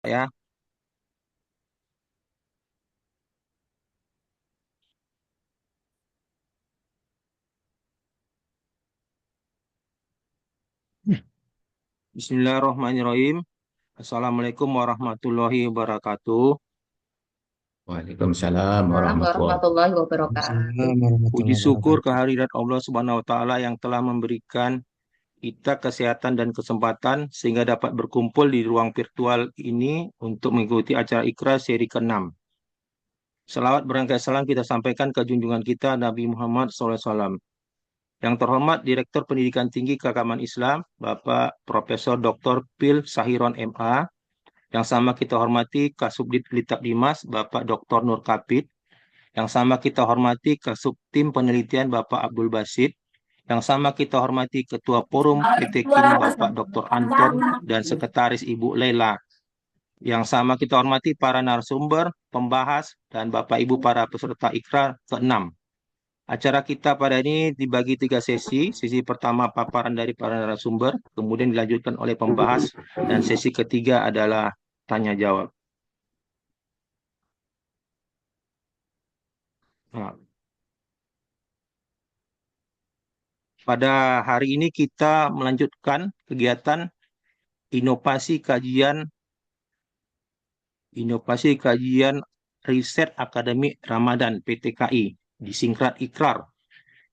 Ya. Bismillahirrahmanirrahim. Assalamualaikum warahmatullahi wabarakatuh. Waalaikumsalam Salam warahmatullahi warahmatullahi wabarakatuh. Waalaikumsalam Puji warahmatullahi syukur wabarakatuh. kehadirat Allah Subhanahu wa taala yang telah memberikan kita kesehatan dan kesempatan sehingga dapat berkumpul di ruang virtual ini untuk mengikuti acara Iqra seri ke-6. Selawat berangkai salam kita sampaikan ke junjungan kita Nabi Muhammad SAW. Yang terhormat Direktur Pendidikan Tinggi Keagamaan Islam, Bapak Profesor Dr. Pil Sahiron MA. Yang sama kita hormati Kasubdit Litak Dimas, Bapak Dr. Nur Kapit. Yang sama kita hormati Kasubtim Penelitian Bapak Abdul Basit. Yang sama kita hormati Ketua Forum PT KIN Bapak Dr. Anton dan Sekretaris Ibu Lela. Yang sama kita hormati para narasumber, pembahas, dan Bapak Ibu para peserta Ikrar ke-6. Acara kita pada ini dibagi 3 sesi. Sesi pertama paparan dari para narasumber, kemudian dilanjutkan oleh pembahas, dan sesi ketiga adalah tanya jawab. Nah, pada hari ini kita melanjutkan kegiatan inovasi kajian inovasi kajian riset akademik Ramadan PTKI, disingkat Ikrar.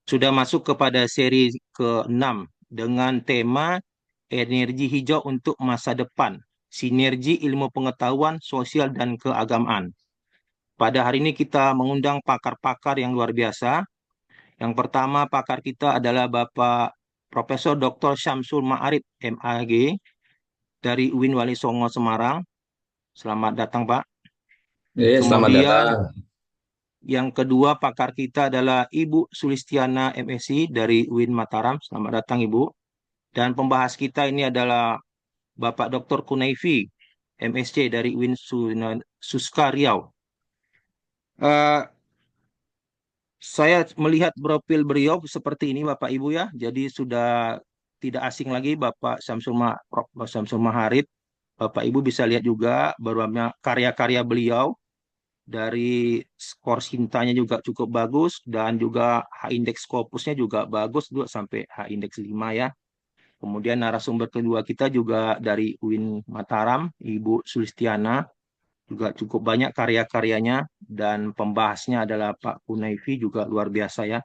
Sudah masuk kepada seri ke-6 dengan tema energi hijau untuk masa depan, sinergi ilmu pengetahuan sosial dan keagamaan. Pada hari ini kita mengundang pakar-pakar yang luar biasa. Yang pertama pakar kita adalah Bapak Profesor Dr. Syamsul Ma'arif MAG dari UIN Wali Songo Semarang. Selamat datang, Pak. Selamat Kemudian datang. yang kedua pakar kita adalah Ibu Sulistiana MSc dari UIN Mataram. Selamat datang, Ibu. Dan pembahas kita ini adalah Bapak Dr. Kunaifi MSc dari UIN Suska Riau. Eh, Saya melihat profil beliau seperti ini Bapak Ibu ya. Jadi sudah tidak asing lagi Bapak Prof. Syamsul Maharib. Bapak Ibu bisa lihat juga bahwa karya-karya beliau dari skor Sintanya juga cukup bagus dan juga H-indeks Scopusnya juga bagus juga sampai H-indeks 5 ya. Kemudian narasumber kedua kita juga dari UIN Mataram, Ibu Sulistiana, juga cukup banyak karya-karyanya dan pembahasnya adalah Pak Kunaifi juga luar biasa ya.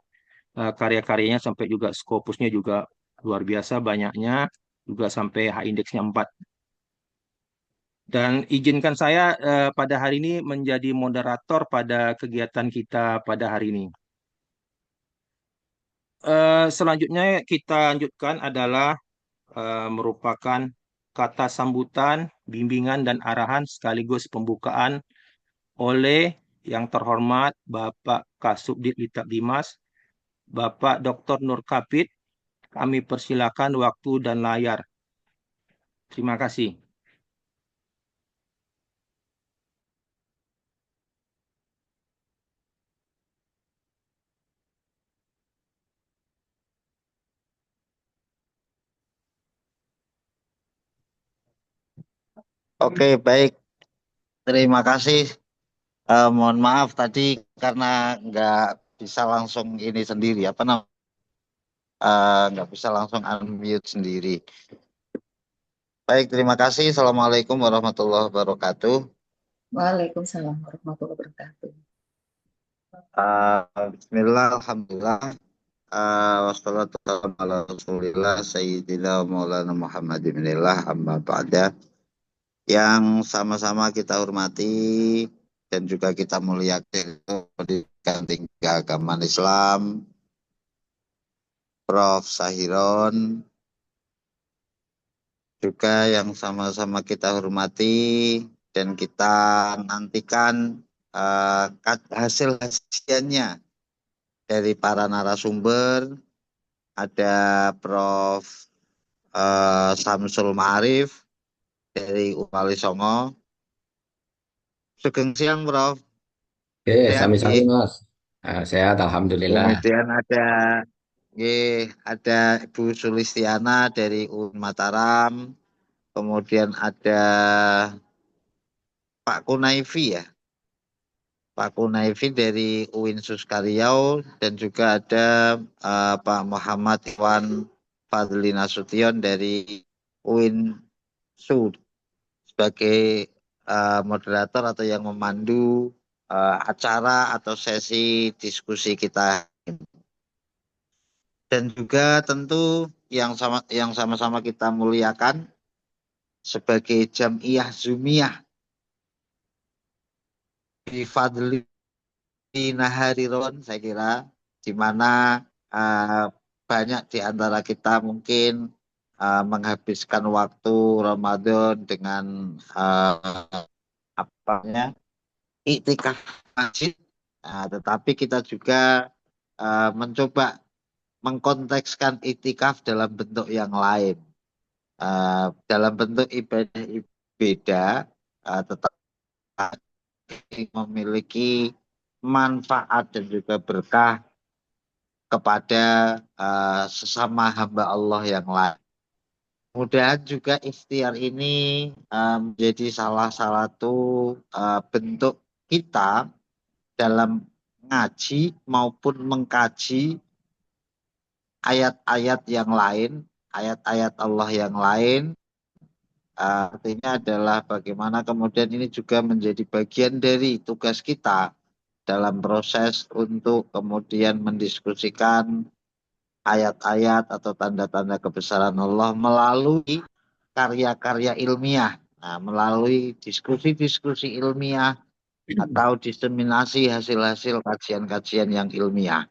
Karya-karyanya sampai juga Scopusnya juga luar biasa banyaknya, juga sampai H-indeksnya 4. Dan izinkan saya pada hari ini menjadi moderator pada kegiatan kita pada hari ini. Selanjutnya kita lanjutkan adalah merupakan kata sambutan, bimbingan, dan arahan sekaligus pembukaan oleh yang terhormat Bapak Kasubdit Litak Dimas, Bapak Dr. Nur Kapit. Kami persilakan waktu dan layar. Terima kasih. Oke, baik. Terima kasih. Mohon maaf tadi karena nggak bisa langsung ini sendiri, apa namanya? Nggak bisa langsung unmute sendiri. Baik, terima kasih. Assalamualaikum warahmatullahi wabarakatuh. Waalaikumsalam warahmatullahi wabarakatuh. Bismillah, alhamdulillah. Wassalatu wassalamu ala Rasulillah Sayyidina Maulana Muhammad ibnillah amma ba'da. Yang sama-sama kita hormati dan juga kita muliakan pendidikan tinggi keagamaan Islam, Prof. Sahiron, juga yang sama-sama kita hormati dan kita nantikan hasil hasilnya dari para narasumber. Ada Prof. Samsul Ma'arif dari Wali Songo. Sugeng siang, Prof. Sehat, Sami-sami nggih. Mas. Sehat, Alhamdulillah. Kemudian ada Ibu Sulistiana dari UIN Mataram. Kemudian ada Pak Kunaifi ya, Pak Kunaifi dari UIN Suskaryau dan juga ada Pak Muhammad Iwan Fadli Nasution dari UIN Sud sebagai moderator atau yang memandu acara atau sesi diskusi kita. Dan juga tentu yang sama-sama kita muliakan sebagai Jam'iyah Zumiyah di Fadli Nahariron, saya kira, di mana banyak di antara kita mungkin menghabiskan waktu Ramadan dengan apanya iktikaf masjid, tetapi kita juga mencoba mengkontekskan iktikaf dalam bentuk yang lain, dalam bentuk ibadah beda, tetapi memiliki manfaat dan juga berkah kepada sesama hamba Allah yang lain. Mudah juga ikhtiar ini menjadi salah satu bentuk kita dalam ngaji maupun mengkaji ayat-ayat yang lain, ayat-ayat Allah yang lain. Artinya adalah bagaimana kemudian ini juga menjadi bagian dari tugas kita dalam proses untuk kemudian mendiskusikan ayat-ayat atau tanda-tanda kebesaran Allah melalui karya-karya ilmiah, melalui diskusi-diskusi ilmiah atau diseminasi hasil-hasil kajian-kajian yang ilmiah.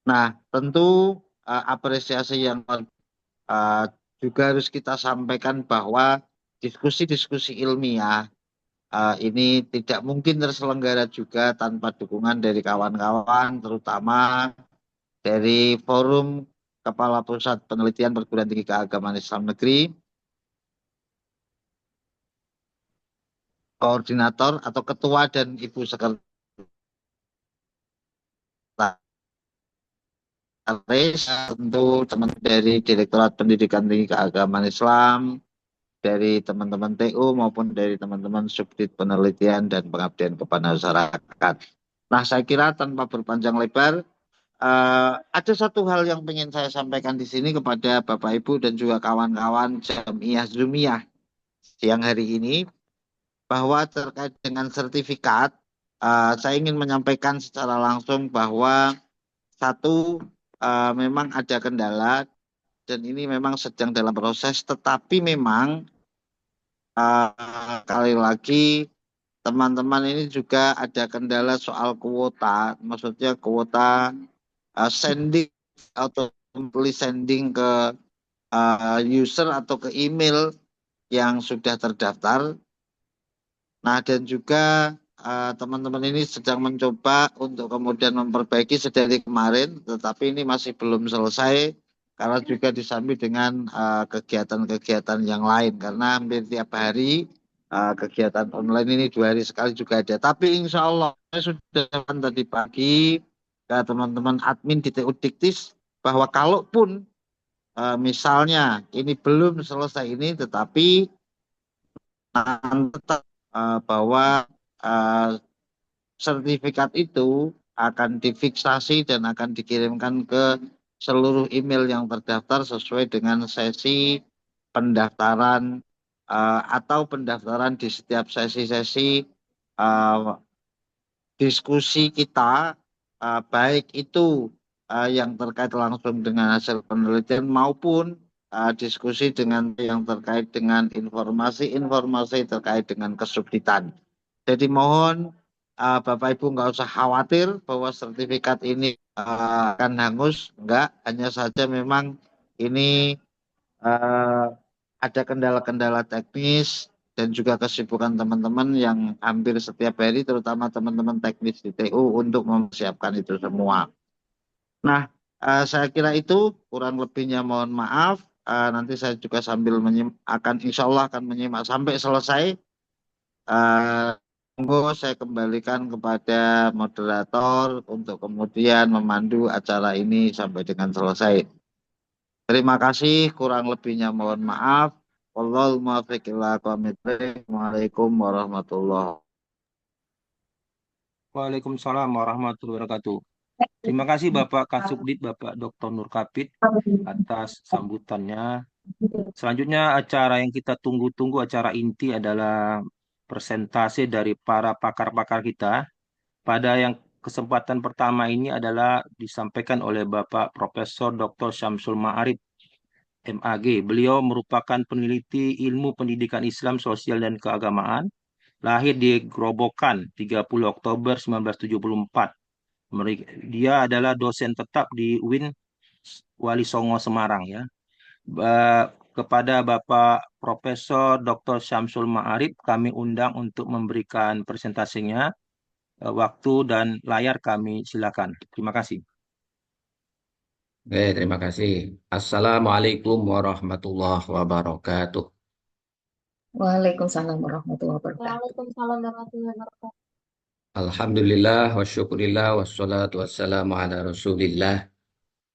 Nah, tentu apresiasi yang juga harus kita sampaikan bahwa diskusi-diskusi ilmiah ini tidak mungkin terselenggara juga tanpa dukungan dari kawan-kawan, terutama dari Forum Kepala Pusat Penelitian Perguruan Tinggi Keagamaan Islam Negeri, koordinator atau ketua dan ibu sekretaris, tentu teman dari Direktorat Pendidikan Tinggi Keagamaan Islam, dari teman-teman TU maupun dari teman-teman Subdit Penelitian dan Pengabdian kepada Masyarakat. Nah, saya kira tanpa berpanjang lebar, ada satu hal yang ingin saya sampaikan di sini kepada Bapak Ibu dan juga kawan-kawan Jam'iyah Zumiyah siang hari ini, bahwa terkait dengan sertifikat, saya ingin menyampaikan secara langsung bahwa satu, memang ada kendala dan ini memang sedang dalam proses, tetapi memang sekali lagi teman-teman ini juga ada kendala soal kuota, maksudnya kuota sending atau sending ke user atau ke email yang sudah terdaftar. Nah, dan juga teman-teman ini sedang mencoba untuk kemudian memperbaiki sedari kemarin, tetapi ini masih belum selesai karena juga disambi dengan kegiatan-kegiatan yang lain, karena hampir tiap hari kegiatan online ini 2 hari sekali juga ada. Tapi insya Allah saya sudah tadi pagi ke teman-teman admin di TU Diktis bahwa kalaupun misalnya ini belum selesai ini, tetapi tetap bahwa sertifikat itu akan difiksasi dan akan dikirimkan ke seluruh email yang terdaftar sesuai dengan sesi pendaftaran atau pendaftaran di setiap sesi-sesi diskusi kita, baik itu yang terkait langsung dengan hasil penelitian maupun diskusi dengan yang terkait dengan informasi-informasi terkait dengan kesubditan. Jadi mohon Bapak Ibu nggak usah khawatir bahwa sertifikat ini akan hangus, enggak, hanya saja memang ini ada kendala-kendala teknis dan juga kesibukan teman-teman yang hampir setiap hari, terutama teman-teman teknis di TU untuk mempersiapkan itu semua. Nah, saya kira itu, kurang lebihnya mohon maaf. Nanti saya juga sambil insya Allah akan menyimak sampai selesai. Monggo saya kembalikan kepada moderator untuk kemudian memandu acara ini sampai dengan selesai. Terima kasih, kurang lebihnya mohon maaf. Wallahul muwaffiq ila aqwamit thoriq. Waalaikumsalam warahmatullahi. Waalaikumsalam warahmatullahi wabarakatuh. Terima kasih Bapak Kasubdit, Bapak Dr. Nur Kapit atas sambutannya. Selanjutnya acara yang kita tunggu-tunggu, acara inti adalah presentasi dari para pakar-pakar kita. Pada yang kesempatan pertama ini adalah disampaikan oleh Bapak Profesor Dr. Syamsul Ma'arif, MAG. Beliau merupakan peneliti ilmu pendidikan Islam, sosial, dan keagamaan. Lahir di Grobogan 30 Oktober 1974. Dia adalah dosen tetap di UIN Wali Songo Semarang ya. Kepada Bapak Profesor Dr. Syamsul Ma'arif kami undang untuk memberikan presentasinya. Waktu dan layar kami silakan. Terima kasih. Oke, terima kasih. Assalamualaikum warahmatullahi wabarakatuh. Waalaikumsalam warahmatullahi wabarakatuh. Waalaikumsalam warahmatullahi wabarakatuh. Alhamdulillah wa syukurillah wassalatu wassalamu ala rasulillah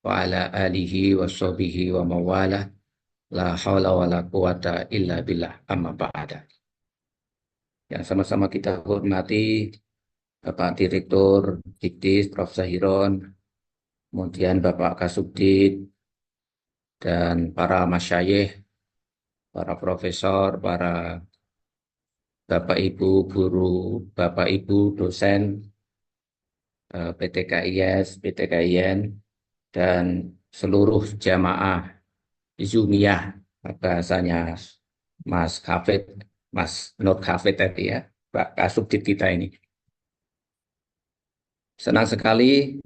wa ala alihi wa sahbihi wa mawalah. La hawla wa la quwata illa billah amma ba'da. Yang sama-sama kita hormati Bapak Direktur Diktis, Prof. Zahiron, kemudian Bapak Kasubdit, dan para masyayikh, para profesor, para Bapak Ibu guru, Bapak Ibu dosen PTKIS, PTKIN, dan seluruh jamaah Zumiyah, bahasanya Mas Hafid, Mas Nur Hafid tadi ya, Pak Kasubdit kita ini. Senang sekali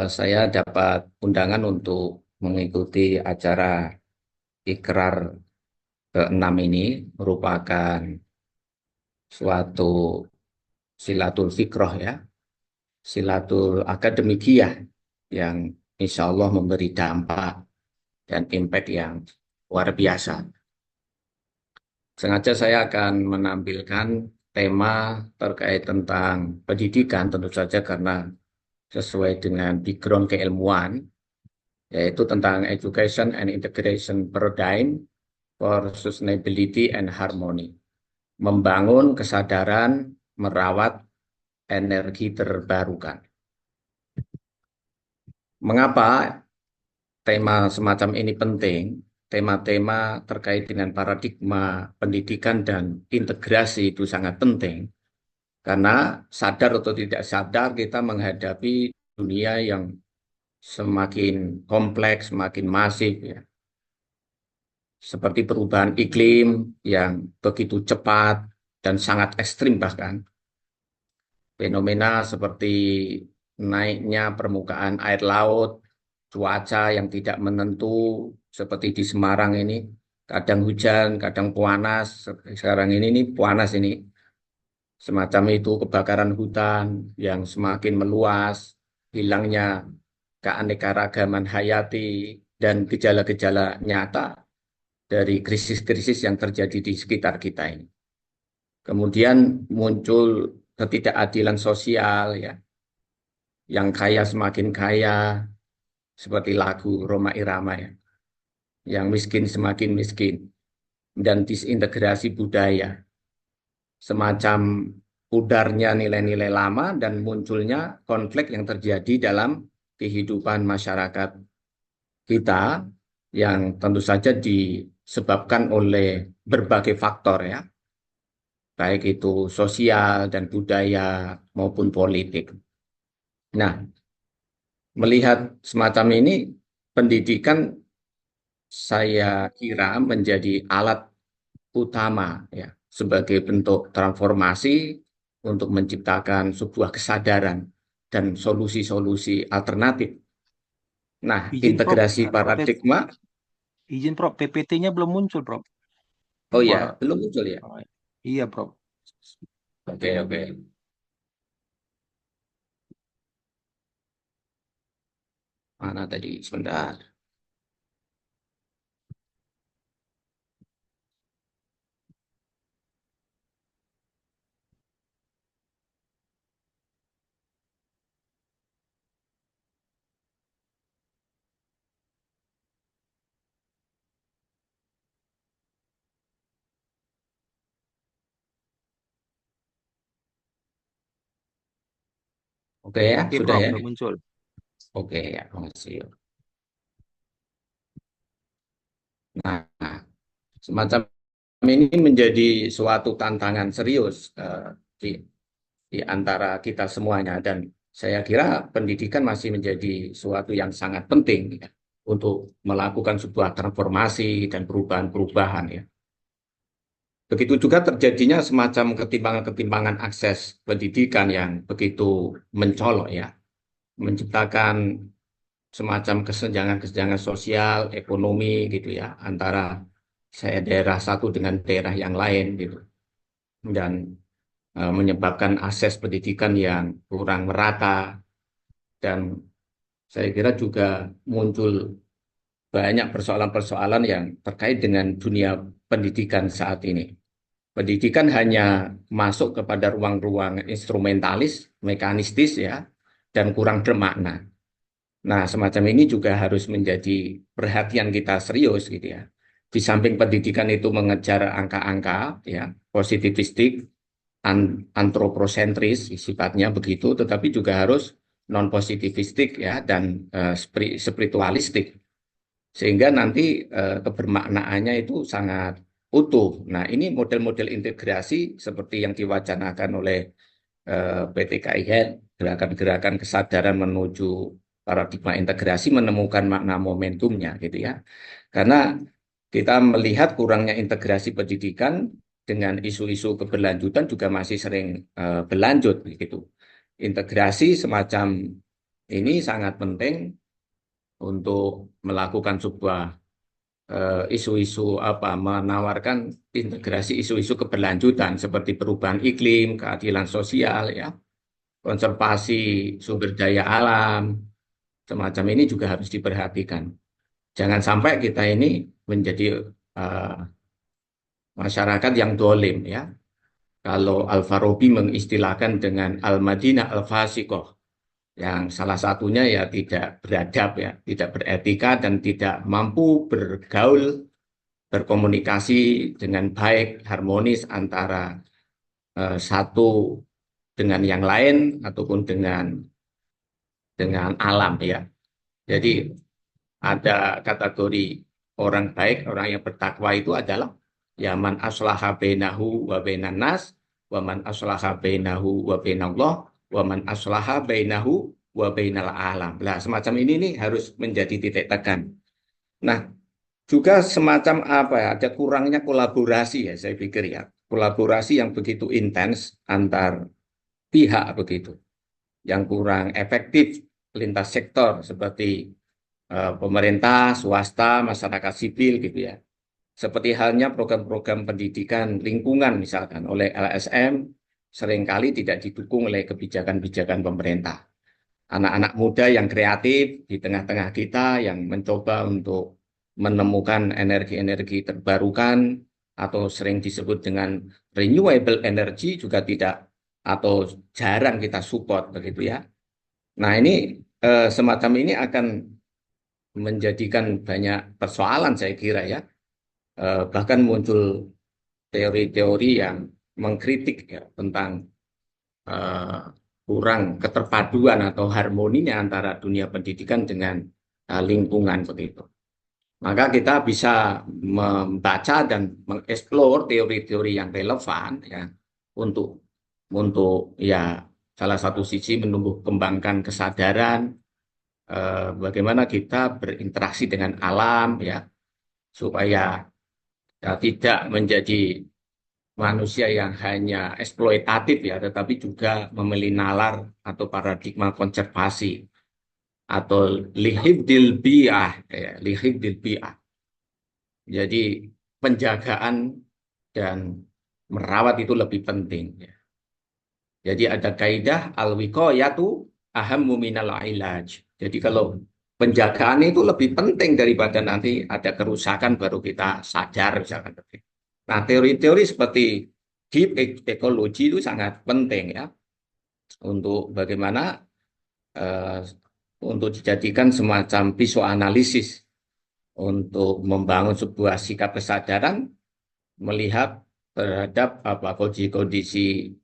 saya dapat undangan untuk mengikuti acara Ikrar ke-6 ini, merupakan suatu silatul fikroh ya, silatul akademikiyah yang insya Allah memberi dampak dan impact yang luar biasa. Sengaja saya akan menampilkan tema terkait tentang pendidikan, tentu saja karena sesuai dengan background keilmuan, yaitu tentang Education and Integration Paradigm for Sustainability and Harmony. Membangun kesadaran merawat energi terbarukan. Mengapa tema semacam ini penting? Tema-tema terkait dengan paradigma pendidikan dan integrasi itu sangat penting. Karena sadar atau tidak sadar kita menghadapi dunia yang semakin kompleks, semakin masif ya. Seperti perubahan iklim yang begitu cepat dan sangat ekstrim bahkan. Fenomena seperti naiknya permukaan air laut, cuaca yang tidak menentu seperti di Semarang ini, kadang hujan, kadang panas. Sekarang ini panas ini. Semacam itu kebakaran hutan yang semakin meluas, hilangnya keanekaragaman hayati dan gejala-gejala nyata dari krisis-krisis yang terjadi di sekitar kita ini. Kemudian muncul ketidakadilan sosial ya, yang kaya semakin kaya, seperti lagu Rhoma Irama ya, yang miskin semakin miskin, dan disintegrasi budaya, semacam pudarnya nilai-nilai lama dan munculnya konflik yang terjadi dalam kehidupan masyarakat kita yang tentu saja disebabkan oleh berbagai faktor ya, baik itu sosial dan budaya maupun politik. Nah, melihat semacam ini, pendidikan saya kira menjadi alat utama ya sebagai bentuk transformasi untuk menciptakan sebuah kesadaran dan solusi-solusi alternatif. Nah, Izin Prof, integrasi paradigma, izin Prof, PPT-nya belum muncul Prof. oh ya, Wah, belum muncul ya. iya Prof. Oke, oke. Mana tadi? Sebentar. Oke ya, Oke, sudah Prof, ya. udah muncul. Oke ya, makasih. Nah, semacam ini menjadi suatu tantangan serius di, di antara kita semuanya dan saya kira pendidikan masih menjadi suatu yang sangat penting ya, untuk melakukan sebuah transformasi dan perubahan-perubahan ya. Begitu juga terjadinya semacam ketimpangan-ketimpangan akses pendidikan yang begitu mencolok ya, menciptakan semacam kesenjangan-kesenjangan sosial, ekonomi gitu ya, antara saya daerah satu dengan daerah yang lain gitu. Dan menyebabkan akses pendidikan yang kurang merata dan saya kira juga muncul banyak persoalan-persoalan yang terkait dengan dunia pendidikan saat ini. Pendidikan hanya masuk kepada ruang-ruang instrumentalis, mekanistis ya, dan kurang bermakna. Nah, semacam ini juga harus menjadi perhatian kita serius gitu ya. Di samping pendidikan itu mengejar angka-angka ya, positivistik, antroposentris sifatnya begitu, tetapi juga harus non positivistik ya dan spiritualistik sehingga nanti kebermaknaannya itu sangat utuh. Nah, ini model-model integrasi seperti yang diwacanakan oleh PTKIN, gerakan-gerakan kesadaran menuju paradigma integrasi menemukan makna momentumnya gitu ya. Karena kita melihat kurangnya integrasi pendidikan dengan isu-isu keberlanjutan juga masih sering berlanjut gitu. Integrasi semacam ini sangat penting untuk melakukan sebuah isu-isu menawarkan integrasi isu-isu keberlanjutan seperti perubahan iklim, keadilan sosial ya, konservasi sumber daya alam, semacam ini juga harus diperhatikan. Jangan sampai kita ini menjadi uh, masyarakat yang dolim ya. Kalau Al-Farabi mengistilahkan dengan Al-Madinah Al-Fasiqoh, yang salah satunya ya tidak beradab ya, tidak beretika dan tidak mampu bergaul, berkomunikasi dengan baik, harmonis antara satu dengan yang lain ataupun dengan alam ya. Jadi ada kategori orang baik, orang yang bertakwa itu adalah ya man aslaha bainahu wa bainan nas, wa man aslaha bainahu wa bainallah, wa man aslaha bainahu wa bainal alam. Nah, semacam ini nih harus menjadi titik tekan. Nah, juga semacam apa ya, ada kurangnya kolaborasi ya saya pikir ya. Kolaborasi yang begitu intens antar pihak begitu, yang kurang efektif lintas sektor seperti pemerintah, swasta, masyarakat sipil gitu ya. Seperti halnya program-program pendidikan lingkungan misalkan oleh LSM seringkali tidak didukung oleh kebijakan-kebijakan pemerintah. Anak-anak muda yang kreatif di tengah-tengah kita yang mencoba untuk menemukan energi-energi terbarukan atau sering disebut dengan renewable energy juga tidak atau jarang kita support begitu ya. Nah, ini semacam ini akan menjadikan banyak persoalan saya kira ya. Bahkan muncul teori-teori yang mengkritik ya tentang eh, kurang keterpaduan atau harmoninya antara dunia pendidikan dengan lingkungan begitu. Maka kita bisa membaca dan mengeksplor teori-teori yang relevan ya untuk ya salah satu sisi menumbuh kembangkan kesadaran bagaimana kita berinteraksi dengan alam ya supaya ya, tidak menjadi manusia yang hanya eksploitatif ya, tetapi juga memiliki nalar atau paradigma konservasi atau lihibdil bi'ah, ya, lihibdil bi'ah. Jadi penjagaan dan merawat itu lebih penting. Ya. Jadi ada kaidah al-wiqayatu ahammu minal ilaj. Jadi kalau penjagaan itu lebih penting daripada nanti ada kerusakan baru kita sadar misalkan. Nah, teori-teori seperti deep ecology itu sangat penting ya untuk bagaimana eh, untuk dijadikan semacam visuanalisis untuk membangun sebuah sikap kesadaran melihat terhadap kondisi-kondisi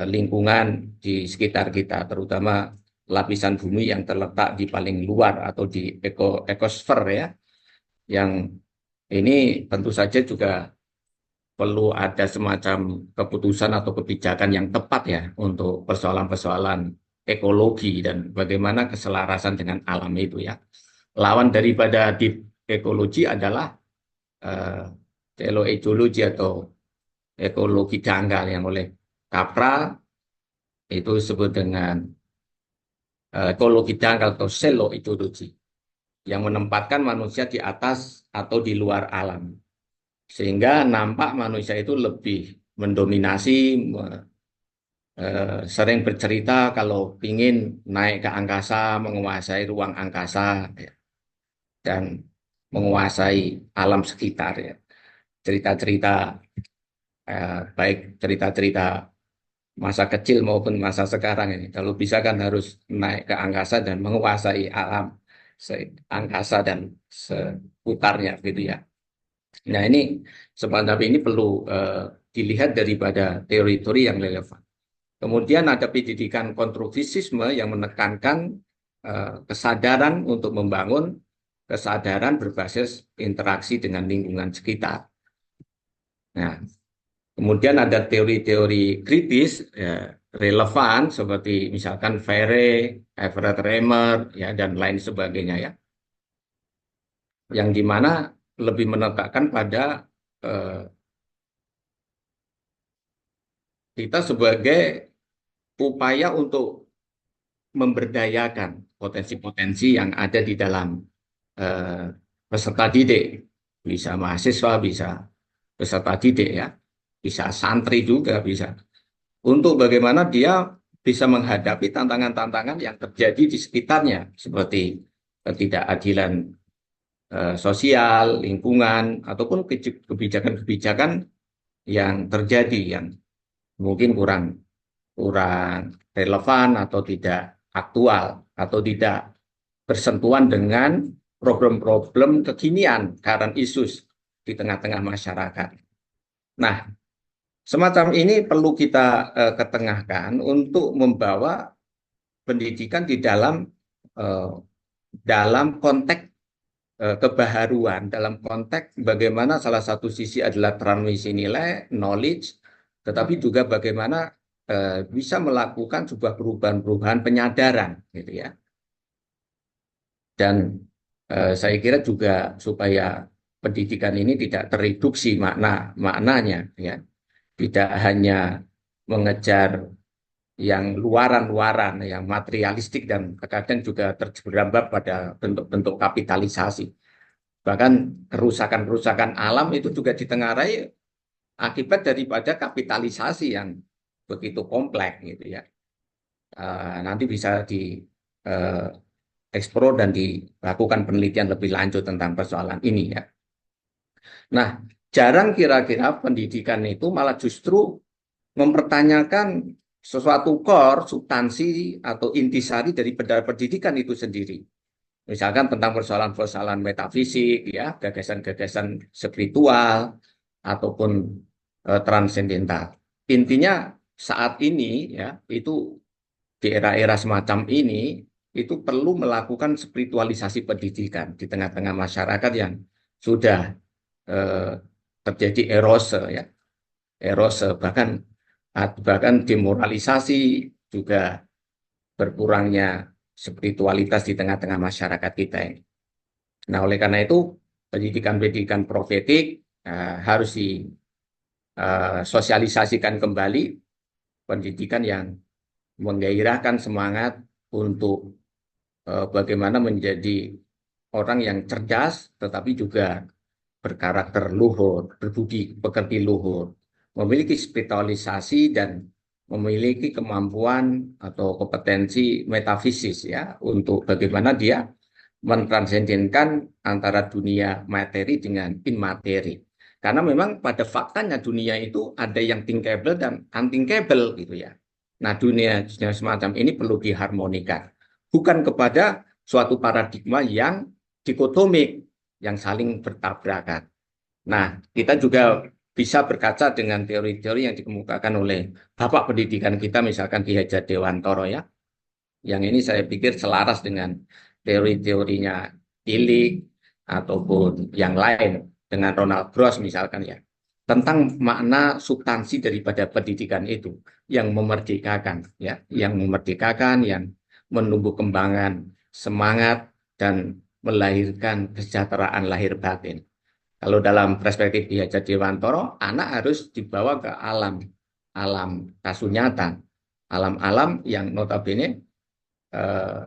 lingkungan di sekitar kita, terutama lapisan bumi yang terletak di paling luar atau di ekosfer ya, yang ini tentu saja juga perlu ada semacam keputusan atau kebijakan yang tepat ya untuk persoalan-persoalan ekologi dan bagaimana keselarasan dengan alam itu ya. Lawan daripada deep ekologi adalah teleologi atau ekologi dangkal yang oleh Capra itu disebut dengan ekologi dangkal atau shallow ideologi yang menempatkan manusia di atas atau di luar alam, sehingga nampak manusia itu lebih mendominasi, sering bercerita kalau ingin naik ke angkasa, menguasai ruang angkasa ya, dan menguasai alam sekitar ya. Cerita-cerita baik cerita-cerita masa kecil maupun masa sekarang ini, kalau bisa kan harus naik ke angkasa dan menguasai alam angkasa dan seputarnya gitu ya. Nah ini sebenarnya ini perlu dilihat daripada teori-teori yang relevan. Kemudian ada pendidikan konstruktivisme yang menekankan kesadaran untuk membangun kesadaran berbasis interaksi dengan lingkungan sekitar. Nah, kemudian ada teori-teori kritis ya, relevan seperti misalkan Freire, Everett Remer ya dan lain sebagainya ya. Yang dimana lebih menetapkan pada kita sebagai upaya untuk memberdayakan potensi-potensi yang ada di dalam peserta didik, bisa mahasiswa, bisa peserta didik ya, bisa santri juga bisa, untuk bagaimana dia bisa menghadapi tantangan-tantangan yang terjadi di sekitarnya seperti ketidakadilan sosial, lingkungan, ataupun kebijakan-kebijakan yang terjadi yang mungkin kurang relevan atau tidak aktual atau tidak bersentuhan dengan problem-problem kekinian, current issues di tengah-tengah masyarakat. Nah, semacam ini perlu kita ketengahkan untuk membawa pendidikan di dalam konteks kebaharuan, dalam konteks bagaimana salah satu sisi adalah transmisi nilai, knowledge, tetapi juga bagaimana bisa melakukan sebuah perubahan-perubahan penyadaran, gitu ya. Dan saya kira juga supaya pendidikan ini tidak tereduksi maknanya, ya, tidak hanya mengejar yang luaran-luaran, yang materialistik dan kadang juga terjerembab pada bentuk-bentuk kapitalisasi. Bahkan kerusakan-kerusakan alam itu juga ditengarai akibat daripada kapitalisasi yang begitu kompleks gitu ya. Nanti bisa dieksplor dan dilakukan penelitian lebih lanjut tentang persoalan ini ya. Nah, jarang kira-kira pendidikan itu malah justru mempertanyakan sesuatu core, substansi atau intisari dari pendidikan itu sendiri. Misalkan tentang persoalan-persoalan metafisik, ya, gagasan-gagasan spiritual ataupun transendental. Intinya saat ini, ya, itu di era-era semacam ini itu perlu melakukan spiritualisasi pendidikan di tengah-tengah masyarakat yang sudah terjadi erose, bahkan demoralisasi, juga berkurangnya spiritualitas di tengah-tengah masyarakat kita ini. Nah, oleh karena itu pendidikan-pendidikan profetik harus disosialisasikan kembali, pendidikan yang menggairahkan semangat untuk bagaimana menjadi orang yang cerdas, tetapi juga berkarakter luhur, berbudi pekerti luhur, memiliki spiritualisasi dan memiliki kemampuan atau kompetensi metafisis ya untuk bagaimana dia mentransendenkan antara dunia materi dengan immateri. Karena memang pada faktanya dunia itu ada yang thinkable dan unthinkable gitu ya. Nah, dunia semacam ini perlu diharmonikan, bukan kepada suatu paradigma yang dikotomik, yang saling bertabrakan. Nah, kita juga bisa berkaca dengan teori-teori yang dikemukakan oleh Bapak Pendidikan kita, misalkan Ki Hajar Dewantoro ya. Yang ini saya pikir selaras dengan teori-teorinya Illig ataupun yang lain dengan Ronald Gross misalkan ya. Tentang makna substansi daripada pendidikan itu yang memerdekakan ya, yang memerdekakan, yang menumbuh kembangkan semangat dan melahirkan kesejahteraan lahir batin. Kalau dalam perspektif Ki Hajar Dewantoro, anak harus dibawa ke alam kasunyatan, alam-alam yang notabene eh,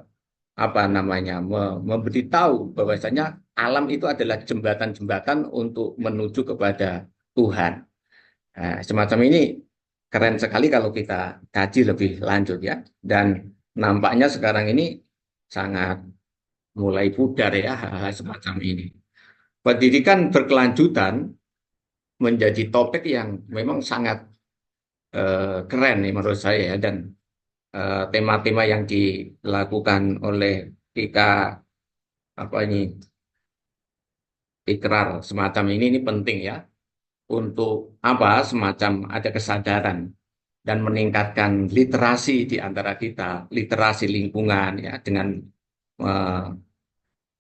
apa namanya memberitahu bahwasanya alam itu adalah jembatan-jembatan untuk menuju kepada Tuhan. Nah, semacam ini keren sekali kalau kita kaji lebih lanjut ya. Dan nampaknya sekarang ini sangat mulai pudar ya hal-hal semacam ini. Pendidikan berkelanjutan menjadi topik yang memang sangat keren nih menurut saya ya. Dan tema-tema yang dilakukan oleh kita apa ini ikrar semacam ini penting ya untuk apa semacam ada kesadaran dan meningkatkan literasi di antara kita, literasi lingkungan ya dengan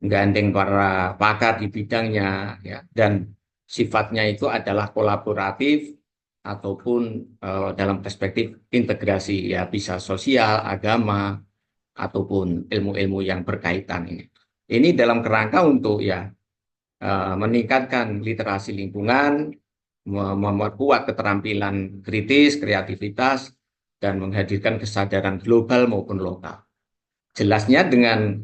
menggandeng para pakar di bidangnya ya dan sifatnya itu adalah kolaboratif ataupun dalam perspektif integrasi ya bisa sosial, agama ataupun ilmu-ilmu yang berkaitan ini. Ini dalam kerangka untuk ya meningkatkan literasi lingkungan, memperkuat keterampilan kritis, kreativitas, dan menghadirkan kesadaran global maupun lokal. Jelasnya dengan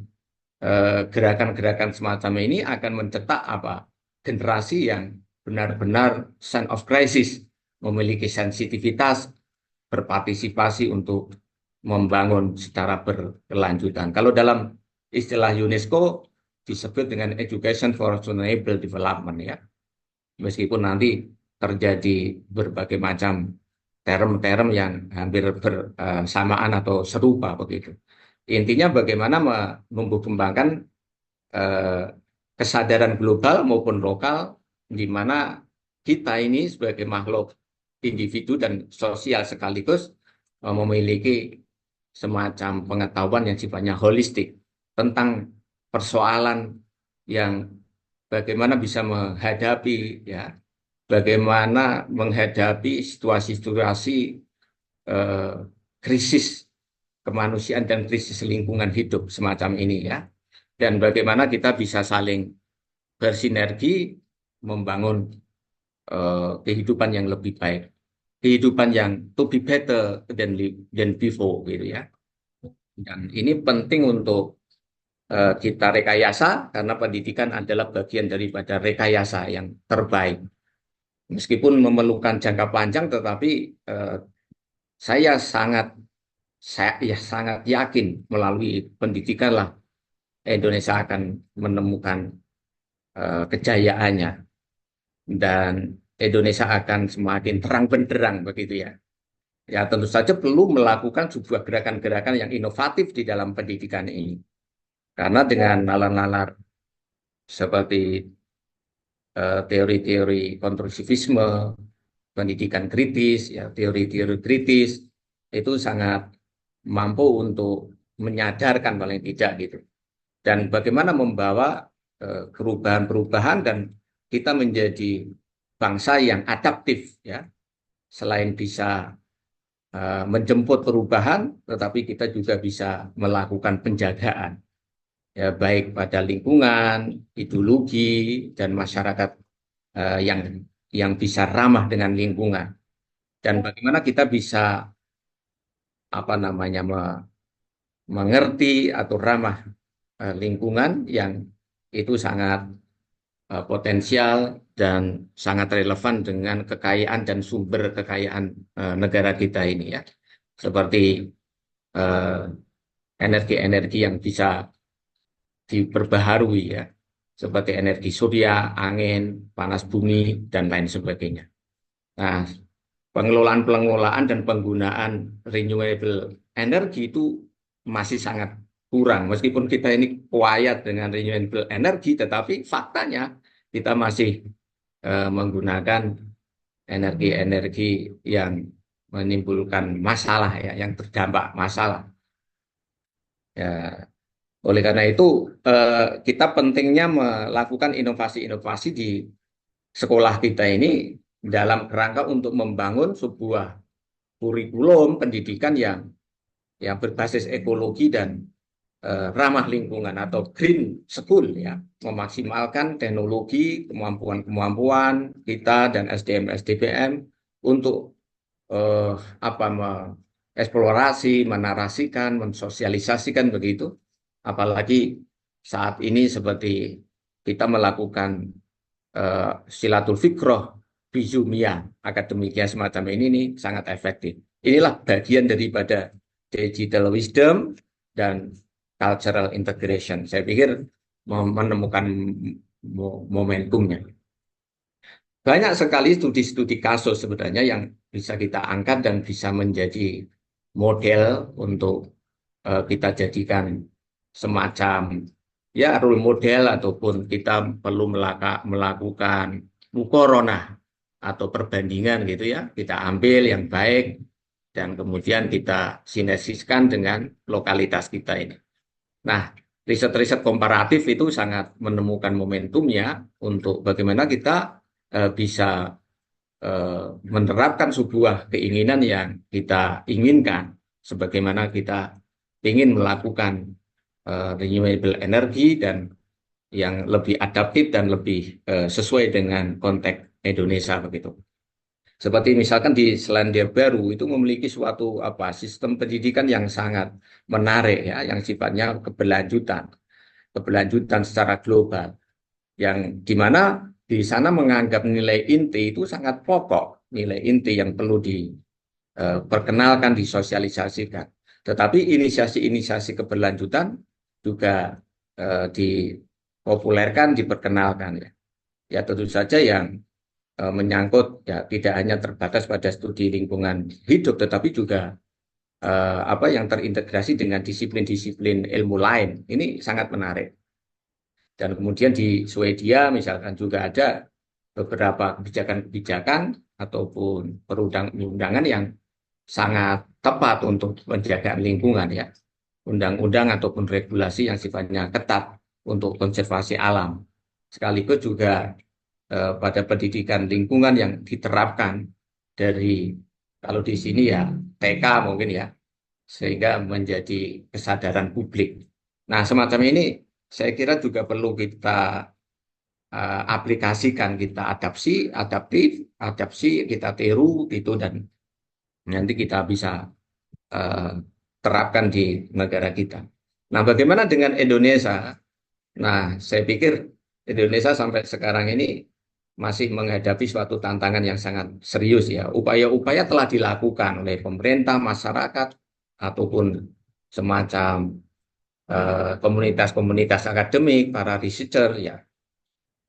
gerakan-gerakan semacam ini akan mencetak apa generasi yang benar-benar sense of crisis, memiliki sensitivitas, berpartisipasi untuk membangun secara berkelanjutan. Kalau dalam istilah UNESCO disebut dengan Education for Sustainable Development ya. Meskipun nanti terjadi berbagai macam term-term yang hampir bersamaan atau serupa begitu. Intinya bagaimana menumbuh kembangkan kesadaran global maupun lokal di mana kita ini sebagai makhluk individu dan sosial sekaligus memiliki semacam pengetahuan yang sifatnya holistik tentang persoalan yang bagaimana bisa menghadapi ya, bagaimana menghadapi situasi-situasi krisis kemanusiaan dan krisis lingkungan hidup semacam ini ya. Dan bagaimana kita bisa saling bersinergi membangun kehidupan yang lebih baik, kehidupan yang to be better than before gitu ya. Dan ini penting untuk kita rekayasa karena pendidikan adalah bagian daripada rekayasa yang terbaik. Meskipun memerlukan jangka panjang, tetapi saya sangat yakin melalui pendidikan lah Indonesia akan menemukan kejayaannya dan Indonesia akan semakin terang benderang begitu ya. Ya tentu saja perlu melakukan sebuah gerakan-gerakan yang inovatif di dalam pendidikan ini. Karena dengan nalar-nalar seperti teori-teori konstruktivisme, pendidikan kritis, ya teori-teori kritis itu sangat mampu untuk menyadarkan paling tidak gitu. Dan bagaimana membawa perubahan-perubahan dan kita menjadi bangsa yang adaptif ya. Selain bisa menjemput perubahan, tetapi kita juga bisa melakukan penjagaan. Ya, baik pada lingkungan, ideologi, dan masyarakat yang bisa ramah dengan lingkungan. Dan bagaimana kita bisa apa namanya mengerti atau ramah lingkungan yang itu sangat potensial dan sangat relevan dengan kekayaan dan sumber kekayaan negara kita ini ya. Seperti energi-energi yang bisa diperbaharui ya, seperti energi surya, angin, panas bumi, dan lain sebagainya. Nah, pengelolaan dan penggunaan renewable energy itu masih sangat kurang. Meskipun kita ini kuayat dengan renewable energy, tetapi faktanya kita masih menggunakan energi-energi yang menimbulkan masalah ya, yang terdampak masalah. Ya, oleh karena itu kita pentingnya melakukan inovasi-inovasi di sekolah kita ini dalam kerangka untuk membangun sebuah kurikulum pendidikan yang berbasis ekologi dan ramah lingkungan atau green school ya, memaksimalkan teknologi, kemampuan-kemampuan kita dan SDM untuk eh, apa mengeksplorasi, menarasikan, mensosialisasikan begitu. Apalagi saat ini seperti kita melakukan silatul fikroh bizumia akademiknya semacam ini nih sangat efektif. Inilah bagian daripada digital wisdom dan cultural integration. Saya pikir menemukan momentumnya. Banyak sekali studi-studi kasus sebenarnya yang bisa kita angkat dan bisa menjadi model untuk kita jadikan semacam ya role model ataupun kita perlu melakukan mukoronah atau perbandingan gitu ya. Kita ambil yang baik dan kemudian kita sinersiskan dengan lokalitas kita ini. Nah, riset-riset komparatif itu sangat menemukan momentumnya untuk bagaimana kita bisa menerapkan sebuah keinginan yang kita inginkan, sebagaimana kita ingin melakukan renewable energy dan yang lebih adaptif dan lebih sesuai dengan konteks Indonesia begitu. Seperti misalkan di Selandia Baru itu memiliki suatu sistem pendidikan yang sangat menarik ya, yang sifatnya keberlanjutan secara global, yang dimana di sana menganggap nilai inti itu sangat pokok, nilai inti yang perlu diperkenalkan, disosialisasikan. Tetapi inisiasi-inisiasi keberlanjutan juga dipopulerkan, diperkenalkan ya. Ya tentu saja yang menyangkut ya tidak hanya terbatas pada studi lingkungan hidup, tetapi juga yang terintegrasi dengan disiplin-disiplin ilmu lain. Ini sangat menarik. Dan kemudian di Swedia misalkan juga ada beberapa kebijakan-kebijakan ataupun perundang-undangan yang sangat tepat untuk menjaga lingkungan ya. Undang-undang ataupun regulasi yang sifatnya ketat untuk konservasi alam. Sekaligus juga pada pendidikan lingkungan yang diterapkan dari kalau di sini ya TK mungkin ya, sehingga menjadi kesadaran publik. Nah, semacam ini saya kira juga perlu kita aplikasikan, kita adapsi, kita tiru gitu dan nanti kita bisa terapkan di negara kita. Nah, bagaimana dengan Indonesia? Nah, saya pikir Indonesia sampai sekarang ini masih menghadapi suatu tantangan yang sangat serius ya. Upaya-upaya telah dilakukan oleh pemerintah, masyarakat, ataupun semacam komunitas-komunitas akademik, para researcher ya.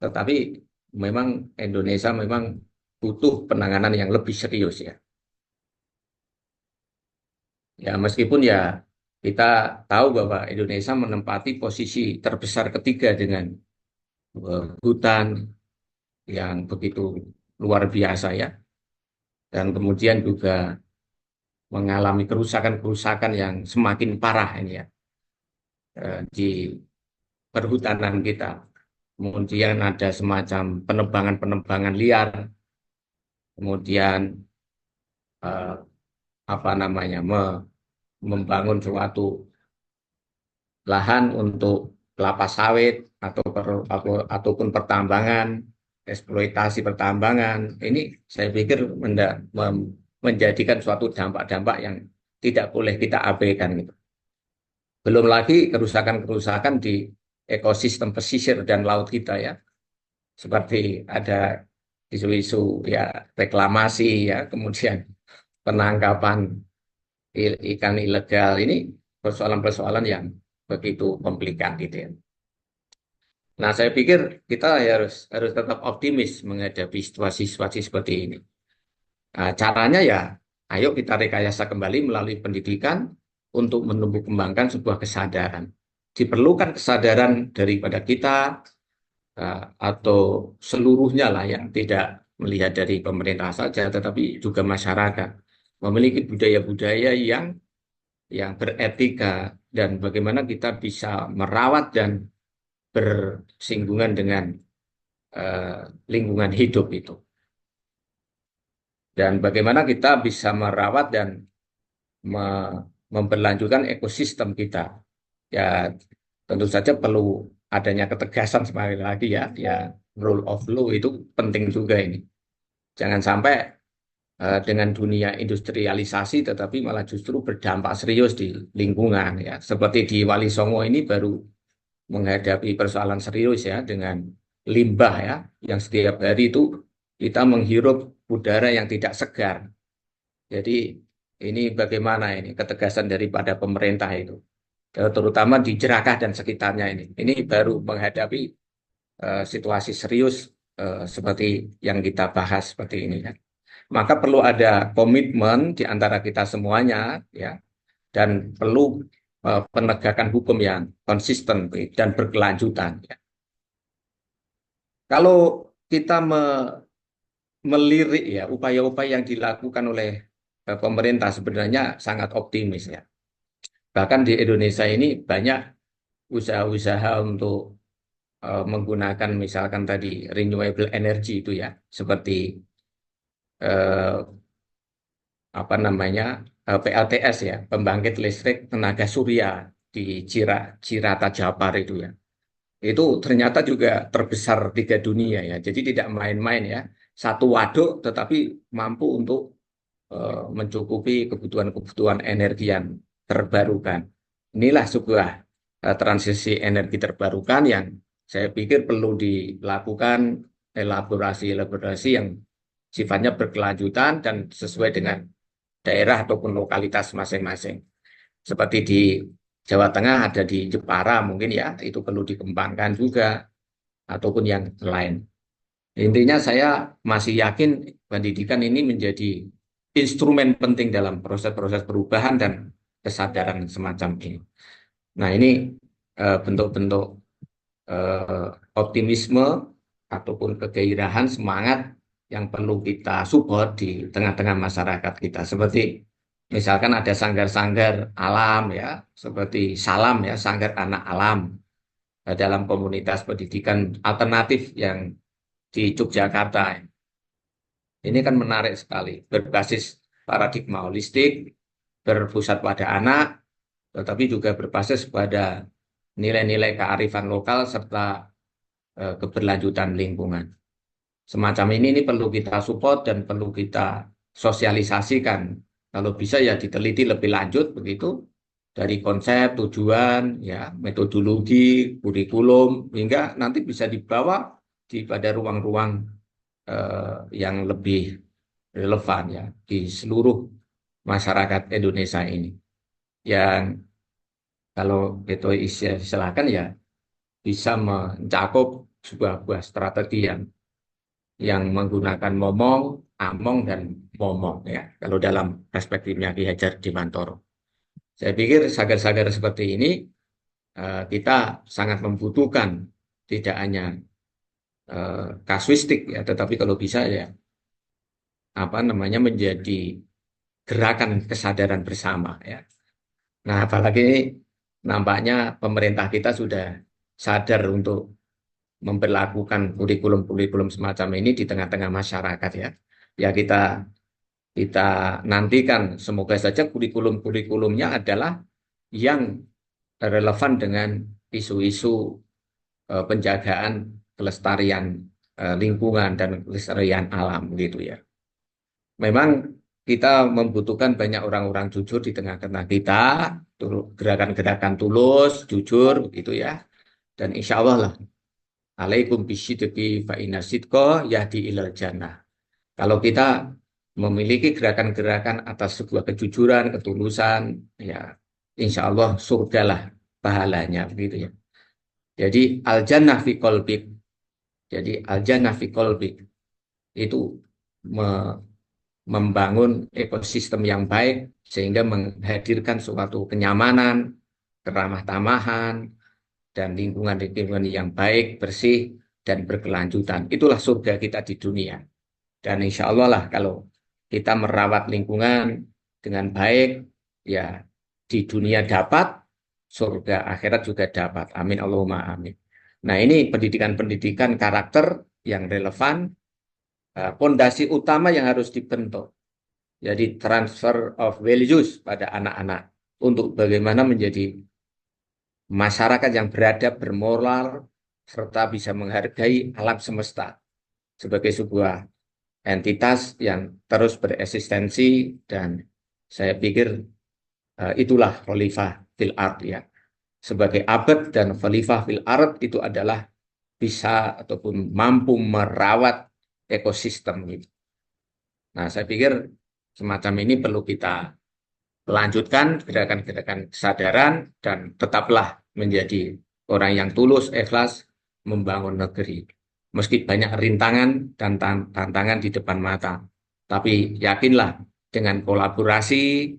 Tetapi memang Indonesia memang butuh penanganan yang lebih serius ya. Ya meskipun ya kita tahu bahwa Indonesia menempati posisi terbesar ketiga dengan hutan yang begitu luar biasa ya. Dan kemudian juga mengalami kerusakan-kerusakan yang semakin parah ini ya di perhutanan kita. Kemudian ada semacam penebangan-penebangan liar. Kemudian membangun suatu lahan untuk kelapa sawit ataupun pertambangan, eksploitasi pertambangan. Ini saya pikir menjadikan suatu dampak-dampak yang tidak boleh kita abaikan gitu. Belum lagi kerusakan-kerusakan di ekosistem pesisir dan laut kita ya. Seperti ada isu-isu ya reklamasi ya, kemudian penangkapan ikan ilegal. Ini persoalan-persoalan yang begitu komplikan gitu ya. Nah, saya pikir kita harus tetap optimis menghadapi situasi-situasi seperti ini. Nah, caranya ya, ayo kita rekayasa kembali melalui pendidikan untuk menumbuh kembangkan sebuah kesadaran. Diperlukan kesadaran daripada kita atau seluruhnya lah yang tidak melihat dari pemerintah saja, tetapi juga masyarakat memiliki budaya-budaya yang beretika dan bagaimana kita bisa merawat dan bersinggungan dengan lingkungan hidup itu. Dan bagaimana kita bisa merawat dan memberlanjutkan ekosistem kita. Ya, tentu saja perlu adanya ketegasan sekali lagi ya rule of law itu penting juga ini. Jangan sampai dengan dunia industrialisasi tetapi malah justru berdampak serius di lingkungan ya. Seperti di Wali Songo ini baru menghadapi persoalan serius ya dengan limbah ya yang setiap hari itu kita menghirup udara yang tidak segar. Jadi ini bagaimana ini ketegasan daripada pemerintah itu, terutama di Jerakah dan sekitarnya ini. Ini baru menghadapi situasi serius seperti yang kita bahas seperti ini ya. Maka perlu ada komitmen di antara kita semuanya ya, dan perlu penegakan hukum yang konsisten dan berkelanjutan ya. Kalau kita melirik ya upaya-upaya yang dilakukan oleh pemerintah sebenarnya sangat optimis ya. Bahkan di Indonesia ini banyak usaha-usaha untuk menggunakan misalkan tadi renewable energy itu ya, seperti eh, apa namanya PLTS ya, pembangkit listrik tenaga surya di Cirata Japar itu ya. Itu ternyata juga terbesar 3 dunia ya. Jadi tidak main-main ya. Satu waduk tetapi mampu untuk mencukupi kebutuhan-kebutuhan energi yang terbarukan. Inilah sebuah transisi energi terbarukan yang saya pikir perlu dilakukan elaborasi-elaborasi yang sifatnya berkelanjutan dan sesuai dengan daerah ataupun lokalitas masing-masing. Seperti di Jawa Tengah ada di Jepara mungkin ya, itu perlu dikembangkan juga ataupun yang lain. Intinya saya masih yakin pendidikan ini menjadi instrumen penting dalam proses-proses perubahan dan kesadaran semacam ini. Nah, ini bentuk-bentuk optimisme ataupun kegairahan semangat yang perlu kita support di tengah-tengah masyarakat kita. Seperti misalkan ada sanggar-sanggar alam ya, seperti Salam ya, Sanggar Anak Alam dalam komunitas pendidikan alternatif yang di Yogyakarta. Ini kan menarik sekali, berbasis paradigma holistik, berpusat pada anak, tetapi juga berbasis pada nilai-nilai kearifan lokal serta keberlanjutan lingkungan. Semacam ini perlu kita support dan perlu kita sosialisasikan. Kalau bisa ya diteliti lebih lanjut begitu dari konsep, tujuan, ya metodologi, kurikulum hingga nanti bisa dibawa pada ruang-ruang yang lebih relevan ya di seluruh masyarakat Indonesia ini. Yang kalau itu istilahkan ya bisa mencakup sebuah strategi yang menggunakan momong, among, dan momong ya. Kalau dalam perspektifnya Ki Hajar Dewantara. Saya pikir sanggar-sanggar seperti ini kita sangat membutuhkan tidak hanya kasuistik ya, tetapi kalau bisa ya apa namanya menjadi gerakan kesadaran bersama ya. Nah, apalagi nampaknya pemerintah kita sudah sadar untuk memperlakukan kurikulum-kurikulum semacam ini di tengah-tengah masyarakat ya. Ya kita nantikan semoga saja kurikulum-kurikulumnya adalah yang relevan dengan isu-isu penjagaan kelestarian lingkungan dan kelestarian alam gitu ya. Memang kita membutuhkan banyak orang-orang jujur di tengah-tengah kita, gerakan-gerakan tulus, jujur gitu ya. Dan insya Allah lah alaikum bisyidqi fa inna sidqa yahdi ilal jannah. Kalau kita memiliki gerakan-gerakan atas sebuah kejujuran, ketulusan, ya insya Allah surga lah pahalanya begitu ya. Jadi al jannah fi qalbik. Jadi al jannah fi qalbik itu membangun ekosistem yang baik sehingga menghadirkan suatu kenyamanan, keramah tamahan, dan lingkungan-lingkungan yang baik, bersih, dan berkelanjutan. Itulah surga kita di dunia. Dan insya Allah lah kalau kita merawat lingkungan dengan baik, ya di dunia dapat, surga akhirat juga dapat. Amin Allahumma amin. Nah ini pendidikan-pendidikan karakter yang relevan, pondasi utama yang harus dibentuk. Jadi transfer of values pada anak-anak untuk bagaimana menjadi masyarakat yang beradab, bermoral, serta bisa menghargai alam semesta sebagai sebuah entitas yang terus bereksistensi, dan saya pikir itulah khalifah fil ard ya. Sebagai abad dan khalifah fil ard itu adalah bisa ataupun mampu merawat ekosistem gitu. Nah, saya pikir semacam ini perlu kita lanjutkan gerakan-gerakan kesadaran dan tetaplah menjadi orang yang tulus, ikhlas membangun negeri. Meski banyak rintangan dan tantangan di depan mata, tapi yakinlah dengan kolaborasi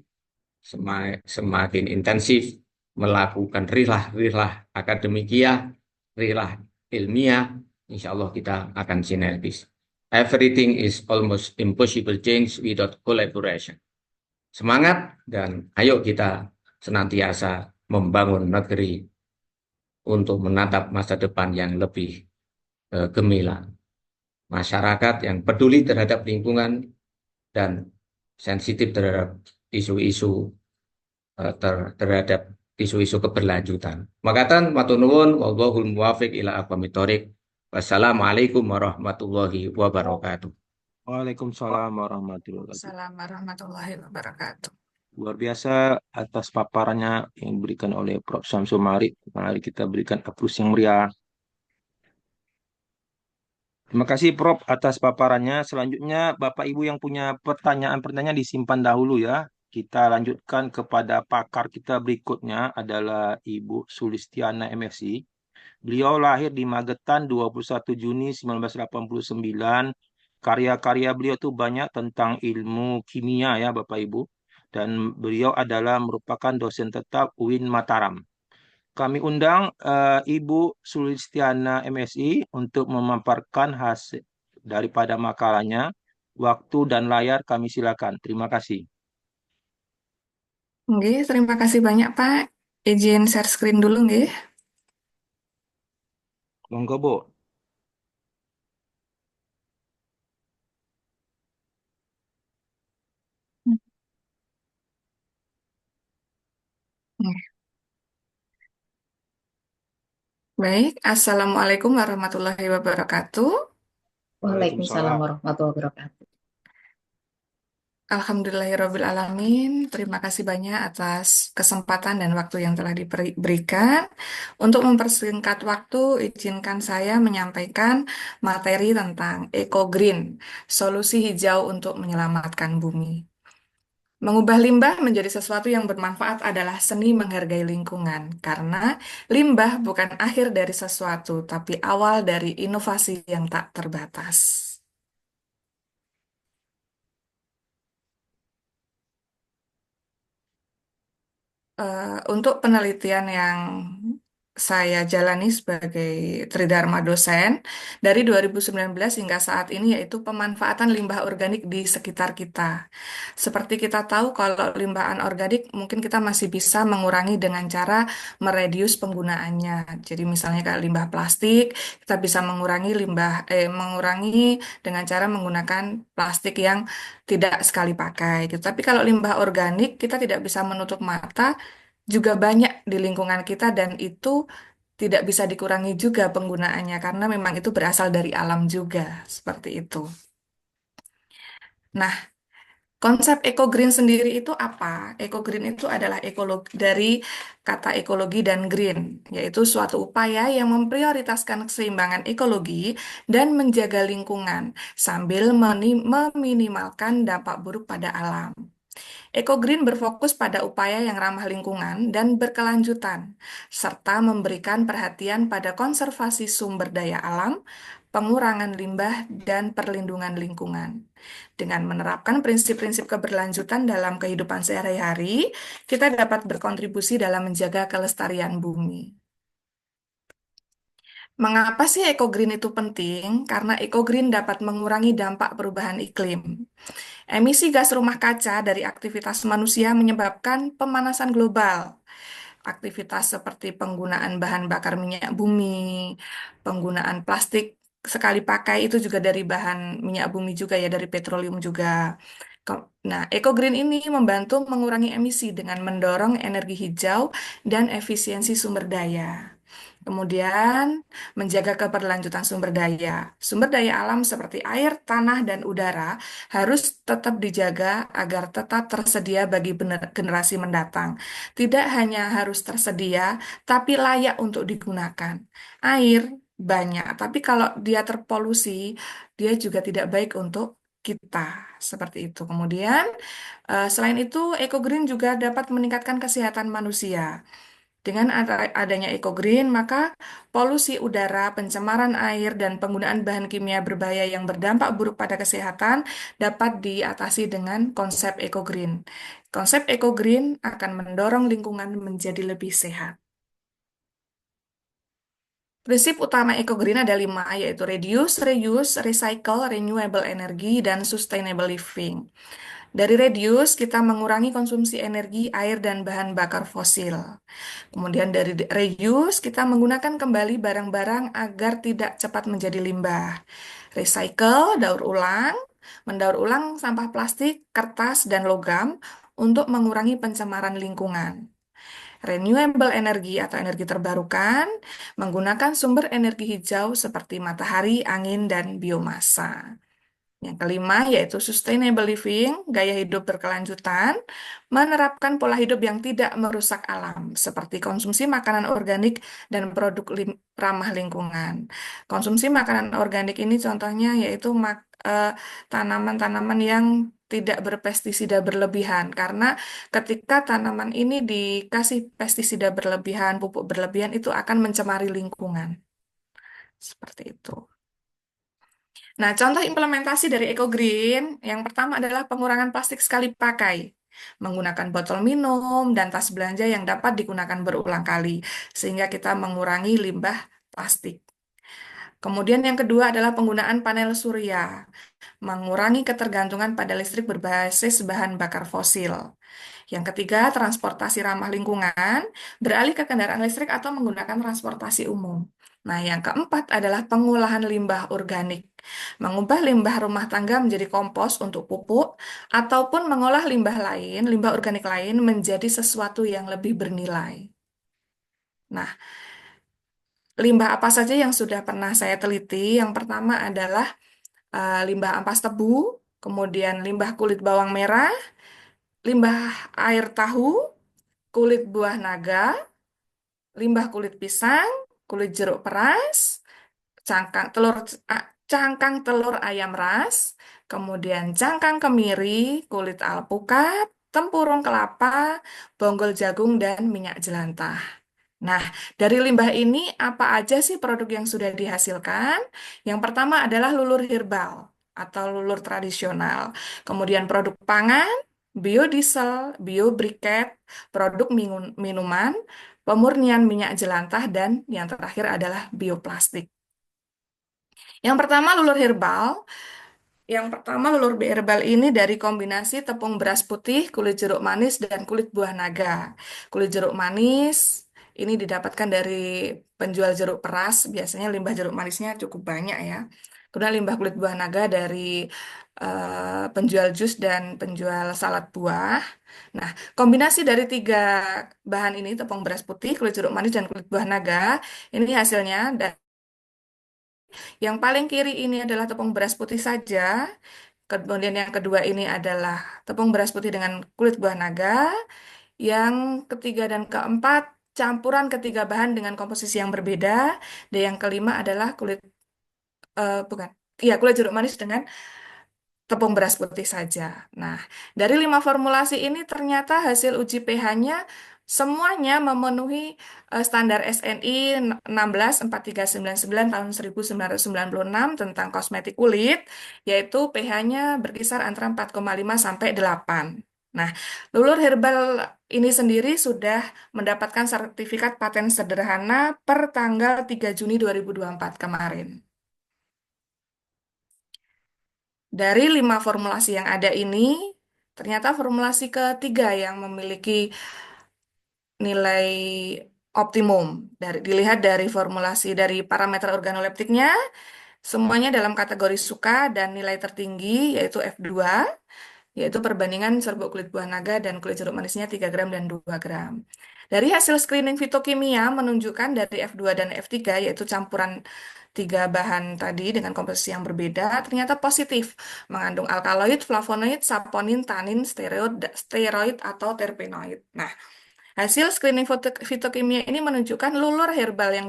semakin intensif melakukan rilah-rilah akademikiah, rilah ilmiah, insya Allah kita akan sinergis. Everything is almost impossible change without collaboration. Semangat dan ayo kita senantiasa membangun negeri untuk menatap masa depan yang lebih gemilang. Masyarakat yang peduli terhadap lingkungan dan sensitif terhadap isu-isu terhadap isu-isu keberlanjutan. Makatan matur nuwun wallahul muwafiq ila aqwamit thoriq. Wassalamualaikum warahmatullahi wabarakatuh. Waalaikumsalam warahmatullahi wabarakatuh. Assalamualaikum warahmatullahi wabarakatuh. Luar biasa atas paparannya yang diberikan oleh Prof. Syamsul Mari. Mari kita berikan aplaus yang meriah. Terima kasih Prof atas paparannya. Selanjutnya Bapak Ibu yang punya pertanyaan-pertanyaan disimpan dahulu ya. Kita lanjutkan kepada pakar kita berikutnya adalah Ibu Sulistiana MSc. Beliau lahir di Magetan 21 Juni 1989. Karya-karya beliau tuh banyak tentang ilmu kimia ya Bapak Ibu. Dan beliau adalah merupakan dosen tetap UIN Mataram. Kami undang Ibu Sulistiana MSI untuk memaparkan hasil daripada makalahnya. Waktu dan layar kami silakan. Terima kasih. Nggih, terima kasih banyak Pak. Izin share screen dulu nggih. Monggo, Bu. Nggih. Baik, Assalamualaikum warahmatullahi wabarakatuh. Waalaikumsalam warahmatullahi wabarakatuh. Alhamdulillahirrabbilalamin. Terima kasih banyak atas kesempatan dan waktu yang telah diberikan. Untuk mempersingkat waktu, izinkan saya menyampaikan materi tentang Eco Green, solusi hijau untuk menyelamatkan bumi. Mengubah limbah menjadi sesuatu yang bermanfaat adalah seni menghargai lingkungan, karena limbah bukan akhir dari sesuatu, tapi awal dari inovasi yang tak terbatas. Untuk penelitian yang saya jalani sebagai Tridharma dosen dari 2019 hingga saat ini, yaitu pemanfaatan limbah organik di sekitar kita. Seperti kita tahu kalau limbah anorganik mungkin kita masih bisa mengurangi dengan cara meredius penggunaannya. Jadi misalnya kayak limbah plastik, kita bisa mengurangi dengan cara menggunakan plastik yang tidak sekali pakai gitu. Tapi kalau limbah organik kita tidak bisa menutup mata, juga banyak di lingkungan kita dan itu tidak bisa dikurangi juga penggunaannya karena memang itu berasal dari alam juga, seperti itu. Nah, konsep eco green sendiri itu apa? Eco green itu adalah ekologi dari kata ekologi dan green, yaitu suatu upaya yang memprioritaskan keseimbangan ekologi dan menjaga lingkungan sambil meminimalkan dampak buruk pada alam. Eco Green berfokus pada upaya yang ramah lingkungan dan berkelanjutan, serta memberikan perhatian pada konservasi sumber daya alam, pengurangan limbah, dan perlindungan lingkungan. Dengan menerapkan prinsip-prinsip keberlanjutan dalam kehidupan sehari-hari, kita dapat berkontribusi dalam menjaga kelestarian bumi. Mengapa sih ekogreen itu penting? Karena ekogreen dapat mengurangi dampak perubahan iklim. Emisi gas rumah kaca dari aktivitas manusia menyebabkan pemanasan global. Aktivitas seperti penggunaan bahan bakar minyak bumi, penggunaan plastik sekali pakai itu juga dari bahan minyak bumi juga ya, dari petroleum juga. Nah, EcoGreen ini membantu mengurangi emisi dengan mendorong energi hijau dan efisiensi sumber daya. Kemudian, menjaga keberlanjutan sumber daya. Sumber daya alam seperti air, tanah, dan udara harus tetap dijaga agar tetap tersedia bagi generasi mendatang. Tidak hanya harus tersedia, tapi layak untuk digunakan. Air banyak, tapi kalau dia terpolusi, dia juga tidak baik untuk kita. Seperti itu. Kemudian, selain itu, EcoGreen juga dapat meningkatkan kesehatan manusia. Dengan adanya EcoGreen, maka polusi udara, pencemaran air, dan penggunaan bahan kimia berbahaya yang berdampak buruk pada kesehatan dapat diatasi dengan konsep EcoGreen. Konsep EcoGreen akan mendorong lingkungan menjadi lebih sehat. Prinsip utama EcoGreen ada 5, yaitu reduce, reuse, recycle, renewable energy, dan sustainable living. Dari reduce, kita mengurangi konsumsi energi, air, dan bahan bakar fosil. Kemudian dari reuse, kita menggunakan kembali barang-barang agar tidak cepat menjadi limbah. Recycle, daur ulang, mendaur ulang sampah plastik, kertas, dan logam untuk mengurangi pencemaran lingkungan. Renewable energy atau energi terbarukan, menggunakan sumber energi hijau seperti matahari, angin, dan biomasa. Yang kelima yaitu sustainable living, gaya hidup berkelanjutan, menerapkan pola hidup yang tidak merusak alam, seperti konsumsi makanan organik dan produk ramah lingkungan. Konsumsi makanan organik ini contohnya yaitu tanaman-tanaman yang tidak berpestisida berlebihan, karena ketika tanaman ini dikasih pestisida berlebihan, pupuk berlebihan, itu akan mencemari lingkungan. Seperti itu. Nah, contoh implementasi dari EcoGreen yang pertama adalah pengurangan plastik sekali pakai, menggunakan botol minum dan tas belanja yang dapat digunakan berulang kali, sehingga kita mengurangi limbah plastik. Kemudian yang kedua adalah penggunaan panel surya, mengurangi ketergantungan pada listrik berbasis bahan bakar fosil. Yang ketiga, transportasi ramah lingkungan, beralih ke kendaraan listrik atau menggunakan transportasi umum. Nah, yang keempat adalah pengolahan limbah organik, mengubah limbah rumah tangga menjadi kompos untuk pupuk, ataupun mengolah limbah lain, limbah organik lain, menjadi sesuatu yang lebih bernilai. Nah, limbah apa saja yang sudah pernah saya teliti? Yang pertama adalah limbah ampas tebu, kemudian limbah kulit bawang merah, limbah air tahu, kulit buah naga, limbah kulit pisang, kulit jeruk peras, cangkang telur cangkang telur ayam ras, kemudian cangkang kemiri, kulit alpukat, tempurung kelapa, bonggol jagung, dan minyak jelantah. Nah, dari limbah ini apa aja sih produk yang sudah dihasilkan? Yang pertama adalah lulur herbal atau lulur tradisional. Kemudian produk pangan, biodiesel, biobriket, produk minuman, pemurnian minyak jelantah, dan yang terakhir adalah bioplastik. Yang pertama lulur herbal. Yang pertama, lulur herbal ini dari kombinasi tepung beras putih, kulit jeruk manis, dan kulit buah naga. Kulit jeruk manis ini didapatkan dari penjual jeruk peras, biasanya limbah jeruk manisnya cukup banyak ya. Kemudian limbah kulit buah naga dari penjual jus dan penjual salad buah. Nah, kombinasi dari 3 bahan ini, tepung beras putih, kulit jeruk manis, dan kulit buah naga, ini hasilnya. Yang paling kiri ini adalah tepung beras putih saja. Kemudian yang kedua ini adalah tepung beras putih dengan kulit buah naga. Yang ketiga dan keempat campuran ketiga bahan dengan komposisi yang berbeda. Dan yang kelima adalah bukan, iya kulit jeruk manis dengan tepung beras putih saja. Nah, dari 5 formulasi ini ternyata hasil uji pH-nya semuanya memenuhi standar SNI 16439 tahun 1996 tentang kosmetik kulit, yaitu pH-nya berkisar antara 4,5 sampai 8. Nah, lulur herbal ini sendiri sudah mendapatkan sertifikat paten sederhana per tanggal 3 Juni 2024 kemarin. Dari 5 formulasi yang ada ini, ternyata formulasi ketiga yang memiliki nilai optimum. Dilihat dari formulasi dari parameter organoleptiknya, semuanya dalam kategori suka dan nilai tertinggi yaitu F2, yaitu perbandingan serbuk kulit buah naga dan kulit jeruk manisnya 3 gram dan 2 gram. Dari hasil screening fitokimia menunjukkan dari F2 dan F3, yaitu campuran 3 bahan tadi dengan komposisi yang berbeda, ternyata positif, mengandung alkaloid, flavonoid, saponin, tanin, steroid atau terpenoid. Nah, hasil screening fitokimia ini menunjukkan lulur herbal yang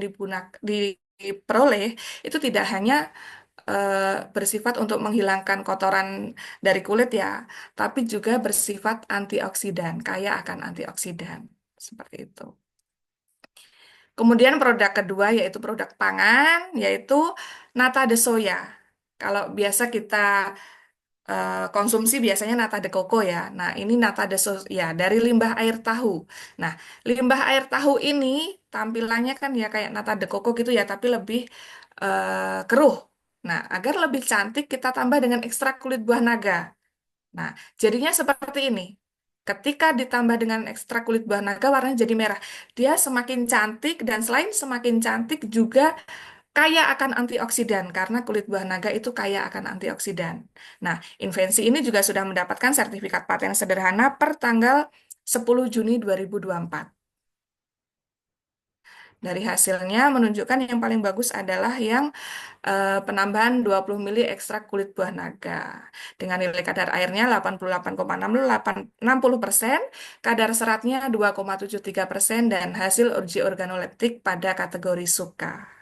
diperoleh itu tidak hanya bersifat untuk menghilangkan kotoran dari kulit ya, tapi juga bersifat antioksidan, kaya akan antioksidan. Seperti itu. Kemudian produk kedua yaitu produk pangan, yaitu nata de soya. Kalau biasa kita konsumsi biasanya nata de coco ya. Nah, ini nata de soya dari limbah air tahu. Nah, limbah air tahu ini tampilannya kan ya kayak nata de coco gitu ya, tapi lebih keruh. Nah, agar lebih cantik kita tambah dengan ekstrak kulit buah naga. Nah, jadinya seperti ini. Ketika ditambah dengan ekstrak kulit buah naga, warnanya jadi merah. Dia semakin cantik dan selain semakin cantik juga kaya akan antioksidan karena kulit buah naga itu kaya akan antioksidan. Nah, invensi ini juga sudah mendapatkan sertifikat paten sederhana per tanggal 10 Juni 2024. Dari hasilnya menunjukkan yang paling bagus adalah yang penambahan 20 mili ekstrak kulit buah naga. Dengan nilai kadar airnya 88,60%, kadar seratnya 2,73%, dan hasil uji organoleptik pada kategori suka.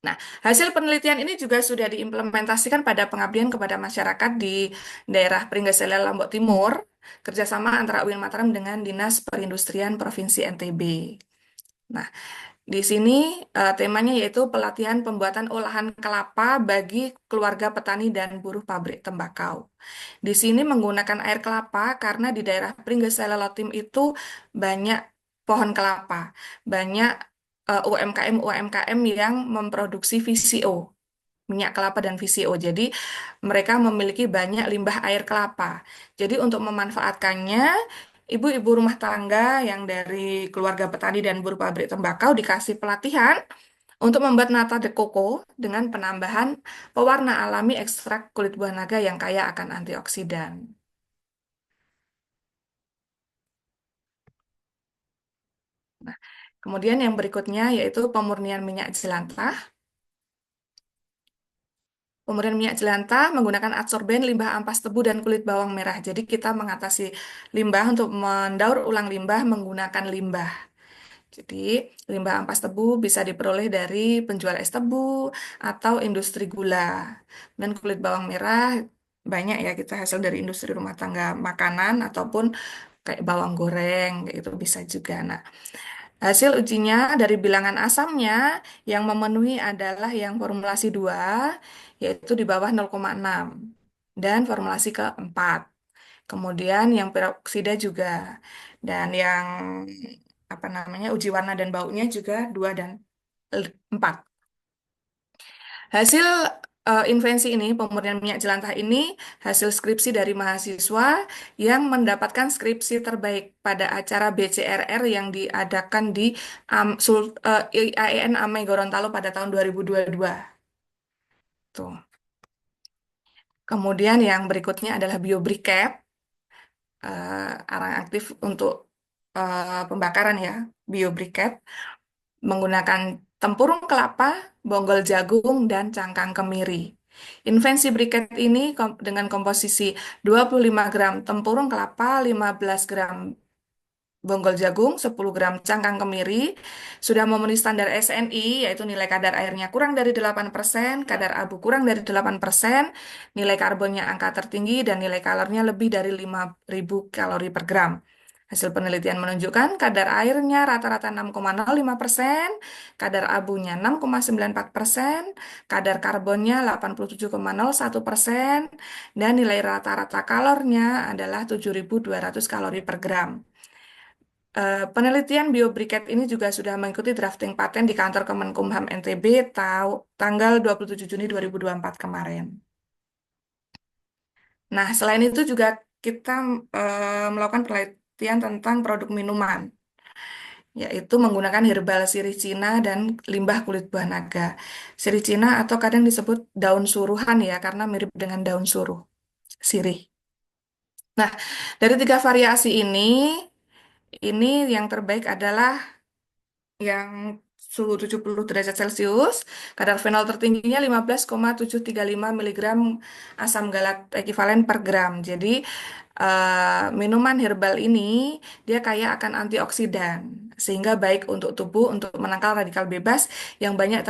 Nah, hasil penelitian ini juga sudah diimplementasikan pada pengabdian kepada masyarakat di daerah Pringgesele Lombok Timur, kerjasama antara UIN Mataram dengan Dinas Perindustrian Provinsi NTB. Nah, di sini temanya yaitu pelatihan pembuatan olahan kelapa bagi keluarga petani dan buruh pabrik tembakau. Di sini menggunakan air kelapa karena di daerah Pringgesele Lotim itu banyak pohon kelapa, banyak UMKM-UMKM yang memproduksi VCO, minyak kelapa dan VCO. Jadi mereka memiliki banyak limbah air kelapa. Jadi untuk memanfaatkannya, ibu-ibu rumah tangga yang dari keluarga petani dan buruh pabrik tembakau dikasih pelatihan untuk membuat nata de coco dengan penambahan pewarna alami ekstrak kulit buah naga yang kaya akan antioksidan. Nah, kemudian yang berikutnya yaitu pemurnian minyak jelantah. Pemurnian minyak jelantah menggunakan adsorben, limbah ampas tebu, dan kulit bawang merah. Jadi kita mengatasi limbah untuk mendaur ulang limbah menggunakan limbah. Jadi limbah ampas tebu bisa diperoleh dari penjual es tebu atau industri gula. Dan kulit bawang merah banyak ya kita hasil dari industri rumah tangga makanan ataupun kayak bawang goreng, itu bisa juga. Nah, hasil ujinya dari bilangan asamnya yang memenuhi adalah yang formulasi 2, yaitu di bawah 0,6, dan formulasi keempat. Kemudian yang peroksida juga. Dan yang apa namanya uji warna dan baunya juga 2 dan 4. Hasil invensi ini, pemurnian minyak jelantah ini, hasil skripsi dari mahasiswa yang mendapatkan skripsi terbaik pada acara BCRR yang diadakan di IAIN Amai Gorontalo pada tahun 2022. Tuh. Kemudian yang berikutnya adalah biobriquette, arang aktif untuk pembakaran ya, biobriquette, menggunakan tempurung kelapa, bonggol jagung, dan cangkang kemiri. Invensi briket ini dengan komposisi 25 gram tempurung kelapa, 15 gram bonggol jagung, 10 gram cangkang kemiri, sudah memenuhi standar SNI, yaitu nilai kadar airnya kurang dari 8%, kadar abu kurang dari 8%, nilai karbonnya angka tertinggi, dan nilai kalorinya lebih dari 5.000 kalori per gram. Hasil penelitian menunjukkan kadar airnya rata-rata 6,05%, kadar abunya 6,94%, kadar karbonnya 87,01%, dan nilai rata-rata kalornya adalah 7.200 kalori per gram. Penelitian BioBriket ini juga sudah mengikuti drafting paten di kantor Kemenkumham NTB tanggal 27 Juni 2024 kemarin. Nah, selain itu juga kita melakukan penelitian tentang produk minuman, yaitu menggunakan herbal sirih Cina dan limbah kulit buah naga. Sirih Cina atau kadang disebut daun suruhan ya, karena mirip dengan daun suruh, sirih. Nah, dari tiga variasi ini yang terbaik adalah yang suhu 70 derajat Celcius, kadar fenol tertingginya 15,735 miligram asam galat ekivalen per gram. Jadi, minuman herbal ini dia kaya akan antioksidan, sehingga baik untuk tubuh untuk menangkal radikal bebas yang banyak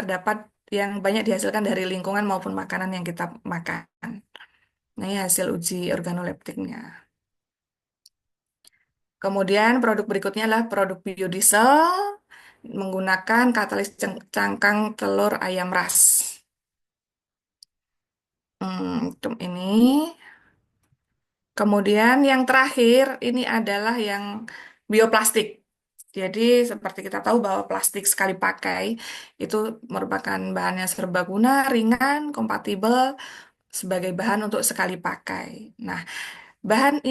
dihasilkan dari lingkungan maupun makanan yang kita makan. Nah, ini hasil uji organoleptiknya. Kemudian produk berikutnya adalah produk biodiesel menggunakan katalis cangkang telur ayam ras. Ini. Kemudian yang terakhir ini adalah yang bioplastik. Jadi seperti kita tahu bahwa plastik sekali pakai itu merupakan bahan yang serbaguna, ringan, kompatibel sebagai bahan untuk sekali pakai. Nah, bahan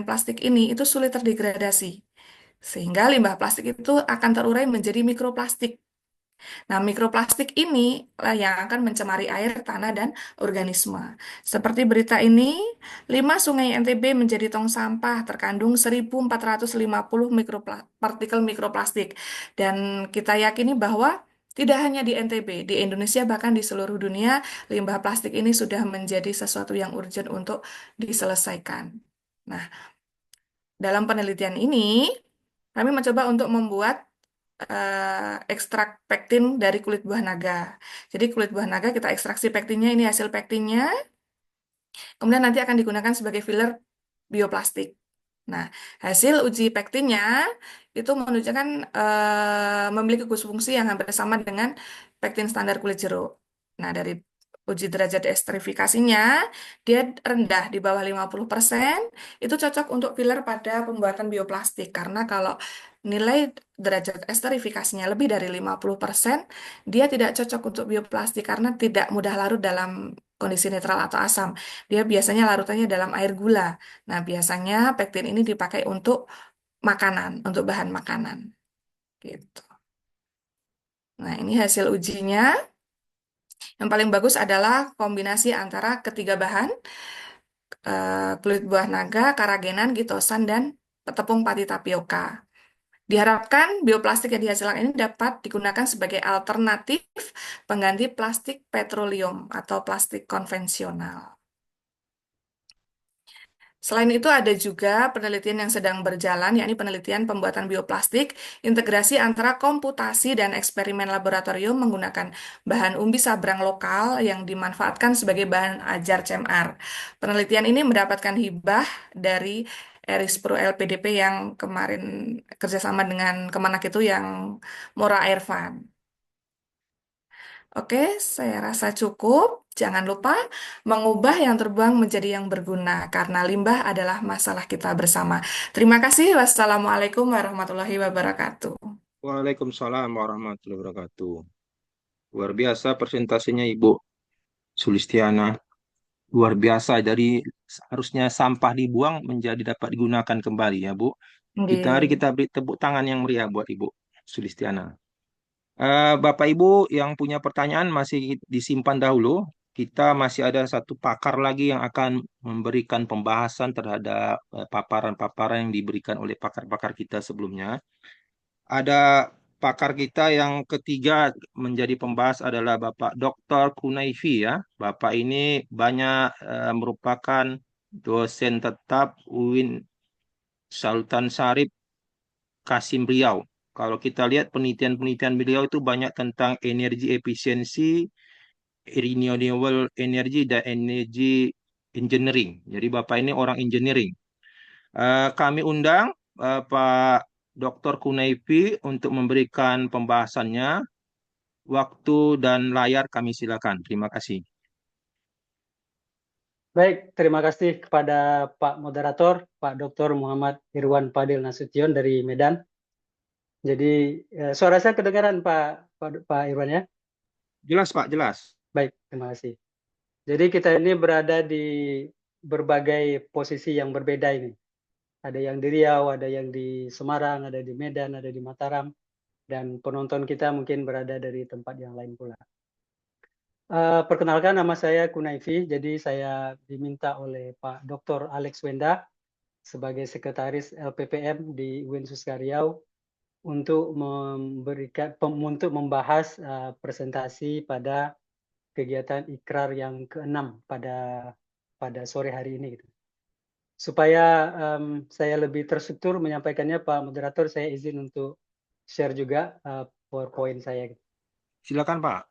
plastik ini itu sulit terdegradasi. Sehingga limbah plastik itu akan terurai menjadi mikroplastik. Nah, mikroplastik ini lah yang akan mencemari air, tanah, dan organisme. Seperti berita ini, 5 sungai NTB menjadi tong sampah terkandung 1.450 partikel mikroplastik. Dan kita yakini bahwa tidak hanya di NTB, di Indonesia bahkan di seluruh dunia, limbah plastik ini sudah menjadi sesuatu yang urgent untuk diselesaikan. Nah, dalam penelitian ini, kami mencoba untuk membuat ekstrak pektin dari kulit buah naga. Jadi kulit buah naga kita ekstraksi pektinnya, ini hasil pektinnya. Kemudian nanti akan digunakan sebagai filler bioplastik. Nah, hasil uji pektinnya itu menunjukkan memiliki fungsi yang hampir sama dengan pektin standar kulit jeruk. Nah, dari uji derajat esterifikasinya, dia rendah di bawah 50%, itu cocok untuk filler pada pembuatan bioplastik. Karena kalau nilai derajat esterifikasinya lebih dari 50%, dia tidak cocok untuk bioplastik karena tidak mudah larut dalam kondisi netral atau asam. Dia biasanya larutannya dalam air gula. Nah, biasanya pektin ini dipakai untuk makanan, untuk bahan makanan. Gitu. Nah, ini hasil ujinya. Yang paling bagus adalah kombinasi antara ketiga bahan, kulit buah naga, karagenan, gitosan, dan tepung pati tapioka. Diharapkan bioplastik yang dihasilkan ini dapat digunakan sebagai alternatif pengganti plastik petroleum atau plastik konvensional. Selain itu ada juga penelitian yang sedang berjalan, yakni penelitian pembuatan bioplastik, integrasi antara komputasi dan eksperimen laboratorium menggunakan bahan umbi sabrang lokal yang dimanfaatkan sebagai bahan ajar CMR. Penelitian ini mendapatkan hibah dari Erispro LPDP yang kemarin kerjasama dengan Kemenak itu yang Mora Airvan. Oke, saya rasa cukup. Jangan lupa mengubah yang terbuang menjadi yang berguna, karena limbah adalah masalah kita bersama. Terima kasih. Wassalamualaikum warahmatullahi wabarakatuh. Waalaikumsalam warahmatullahi wabarakatuh. Luar biasa presentasinya Ibu Sulistiana. Luar biasa. Jadi harusnya sampah dibuang menjadi dapat digunakan kembali ya Bu. Mari Nggih. kita beri tepuk tangan yang meriah buat Ibu Sulistiana. Bapak Ibu yang punya pertanyaan masih disimpan dahulu. Kita masih ada satu pakar lagi yang akan memberikan pembahasan terhadap paparan-paparan yang diberikan oleh pakar-pakar kita sebelumnya. Ada pakar kita yang ketiga menjadi pembahas adalah Bapak Dr. Kunaifi ya. Bapak ini banyak merupakan dosen tetap UIN Sultan Syarif Kasim Riau. Kalau kita lihat penelitian-penelitian beliau itu banyak tentang energi efisiensi, renewable energy, dan energy engineering. Jadi Bapak ini orang engineering. Kami undang Pak Dr. Kunaifi untuk memberikan pembahasannya. Waktu dan layar kami silakan. Terima kasih. Baik, terima kasih kepada Pak Moderator, Pak Dr. Muhammad Irwan Fadil Nasution dari Medan. Jadi suara saya kedengaran Pak Irwan ya? Jelas Pak, jelas. Baik, terima kasih. Jadi kita ini berada di berbagai posisi yang berbeda ini. Ada yang di Riau, ada yang di Semarang, ada di Medan, ada di Mataram, dan penonton kita mungkin berada dari tempat yang lain pula. Perkenalkan, nama saya Kunaifi, jadi saya diminta oleh Pak Dr. Alex Wenda sebagai Sekretaris LPPM di UIN Suska Riau untuk membahas presentasi pada kegiatan Ikrar yang ke-6 pada sore hari ini. Gitu. Supaya saya lebih terstruktur menyampaikannya, Pak Moderator, saya izin untuk share juga PowerPoint saya. Gitu. Silakan Pak.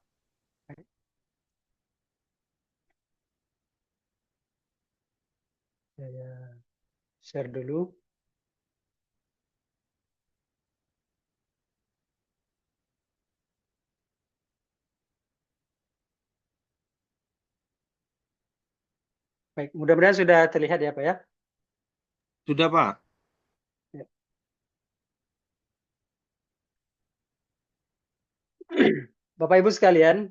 Saya share dulu. Baik, mudah-mudahan sudah terlihat ya Pak ya. Sudah Pak. Ya. Bapak Ibu sekalian,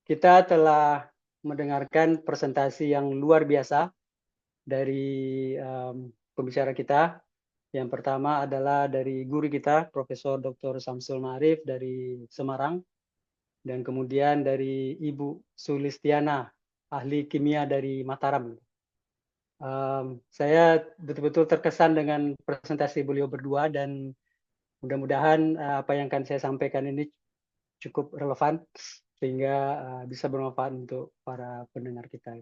kita telah mendengarkan presentasi yang luar biasa dari pembicara kita. Yang pertama adalah dari guru kita, Profesor Dr. Samsul Ma'arif dari Semarang, dan kemudian dari Ibu Sulistiana, ahli kimia dari Mataram. Saya betul-betul terkesan dengan presentasi beliau berdua dan mudah-mudahan apa yang akan saya sampaikan ini cukup relevan sehingga bisa bermanfaat untuk para pendengar kita.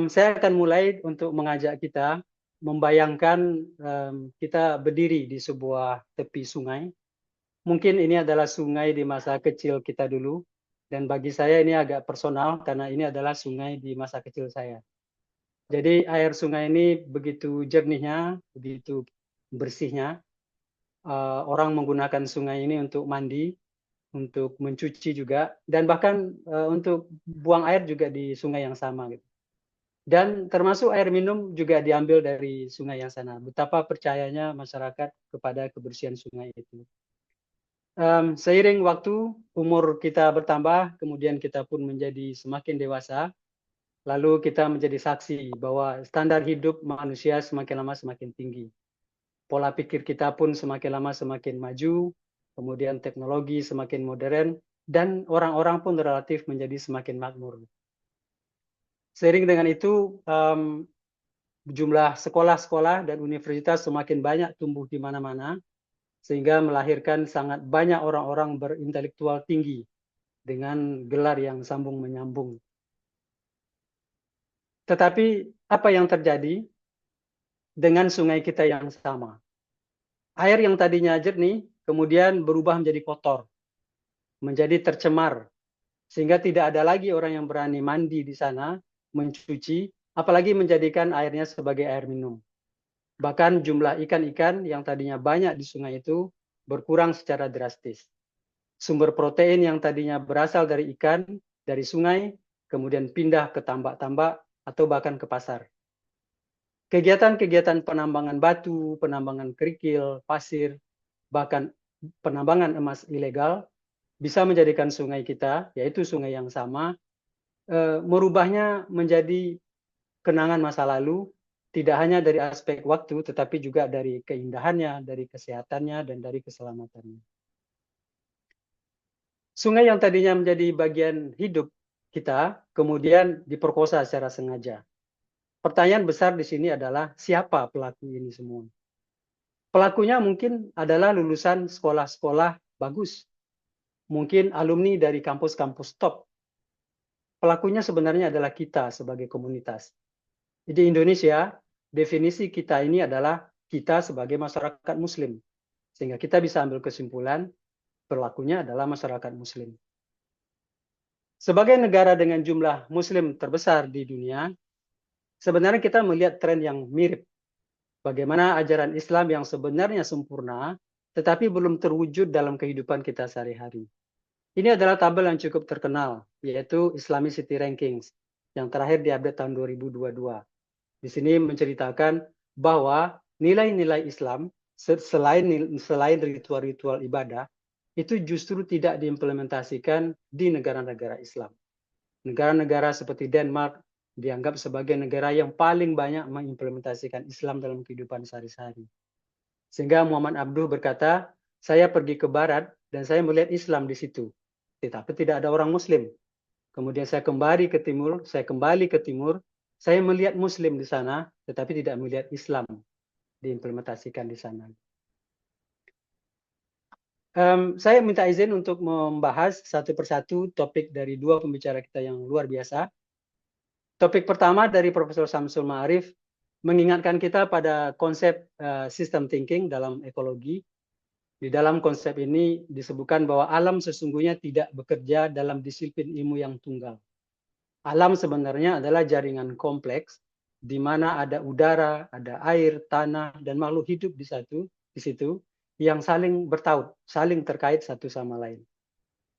Saya akan mulai untuk mengajak kita membayangkan kita berdiri di sebuah tepi sungai. Mungkin ini adalah sungai di masa kecil kita dulu, dan bagi saya ini agak personal karena ini adalah sungai di masa kecil saya. Jadi air sungai ini begitu jernihnya, begitu bersihnya. Orang menggunakan sungai ini untuk mandi, untuk mencuci juga, dan bahkan untuk buang air juga di sungai yang sama. Gitu. Dan termasuk air minum juga diambil dari sungai yang sana. Betapa percayanya masyarakat kepada kebersihan sungai itu. Seiring waktu, umur kita bertambah, kemudian kita pun menjadi semakin dewasa, lalu kita menjadi saksi bahwa standar hidup manusia semakin lama semakin tinggi. Pola pikir kita pun semakin lama semakin maju, kemudian teknologi semakin modern, dan orang-orang pun relatif menjadi semakin makmur. Seiring dengan itu, jumlah sekolah-sekolah dan universitas semakin banyak tumbuh di mana-mana, sehingga melahirkan sangat banyak orang-orang berintelektual tinggi dengan gelar yang sambung menyambung. Tetapi apa yang terjadi dengan sungai kita yang sama? Air yang tadinya jernih kemudian berubah menjadi kotor, menjadi tercemar, sehingga tidak ada lagi orang yang berani mandi di sana, mencuci, apalagi menjadikan airnya sebagai air minum. Bahkan jumlah ikan-ikan yang tadinya banyak di sungai itu berkurang secara drastis. Sumber protein yang tadinya berasal dari ikan, dari sungai, kemudian pindah ke tambak-tambak atau bahkan ke pasar. Kegiatan-kegiatan penambangan batu, penambangan kerikil, pasir, bahkan penambangan emas ilegal bisa menjadikan sungai kita, yaitu sungai yang sama, merubahnya menjadi kenangan masa lalu, tidak hanya dari aspek waktu, tetapi juga dari keindahannya, dari kesehatannya, dan dari keselamatannya. Sungai yang tadinya menjadi bagian hidup kita, kemudian diperkosa secara sengaja. Pertanyaan besar di sini adalah siapa pelaku ini semua? Pelakunya mungkin adalah lulusan sekolah-sekolah bagus, mungkin alumni dari kampus-kampus top. Pelakunya sebenarnya adalah kita sebagai komunitas. Di Indonesia, definisi kita ini adalah kita sebagai masyarakat Muslim. Sehingga kita bisa ambil kesimpulan, pelakunya adalah masyarakat Muslim. Sebagai negara dengan jumlah Muslim terbesar di dunia, sebenarnya kita melihat tren yang mirip. Bagaimana ajaran Islam yang sebenarnya sempurna, tetapi belum terwujud dalam kehidupan kita sehari-hari. Ini adalah tabel yang cukup terkenal, yaitu Islamicity Rankings, yang terakhir diupdate tahun 2022. Di sini menceritakan bahwa nilai-nilai Islam, selain ritual-ritual ibadah, itu justru tidak diimplementasikan di negara-negara Islam. Negara-negara seperti Denmark dianggap sebagai negara yang paling banyak mengimplementasikan Islam dalam kehidupan sehari-hari. Sehingga Muhammad Abduh berkata, saya pergi ke barat dan saya melihat Islam di situ, tetapi tidak ada orang Muslim. Kemudian saya kembali ke timur, saya melihat Muslim di sana, tetapi tidak melihat Islam diimplementasikan di sana. Saya minta izin untuk membahas satu persatu topik dari dua pembicara kita yang luar biasa. Topik pertama dari Profesor Samsul Ma'arif mengingatkan kita pada konsep system thinking dalam ekologi. Di dalam konsep ini disebutkan bahwa alam sesungguhnya tidak bekerja dalam disiplin ilmu yang tunggal. Alam sebenarnya adalah jaringan kompleks di mana ada udara, ada air, tanah, dan makhluk hidup di situ yang saling bertaut, saling terkait satu sama lain.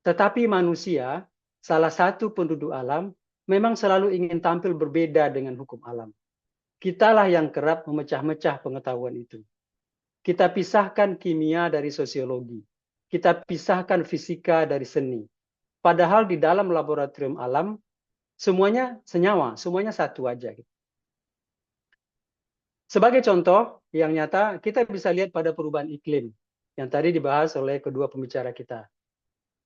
Tetapi manusia, salah satu penduduk alam, memang selalu ingin tampil berbeda dengan hukum alam. Kitalah yang kerap memecah-mecah pengetahuan itu. Kita pisahkan kimia dari sosiologi. Kita pisahkan fisika dari seni. Padahal di dalam laboratorium alam, semuanya senyawa, semuanya satu aja. Sebagai contoh yang nyata, kita bisa lihat pada perubahan iklim yang tadi dibahas oleh kedua pembicara kita.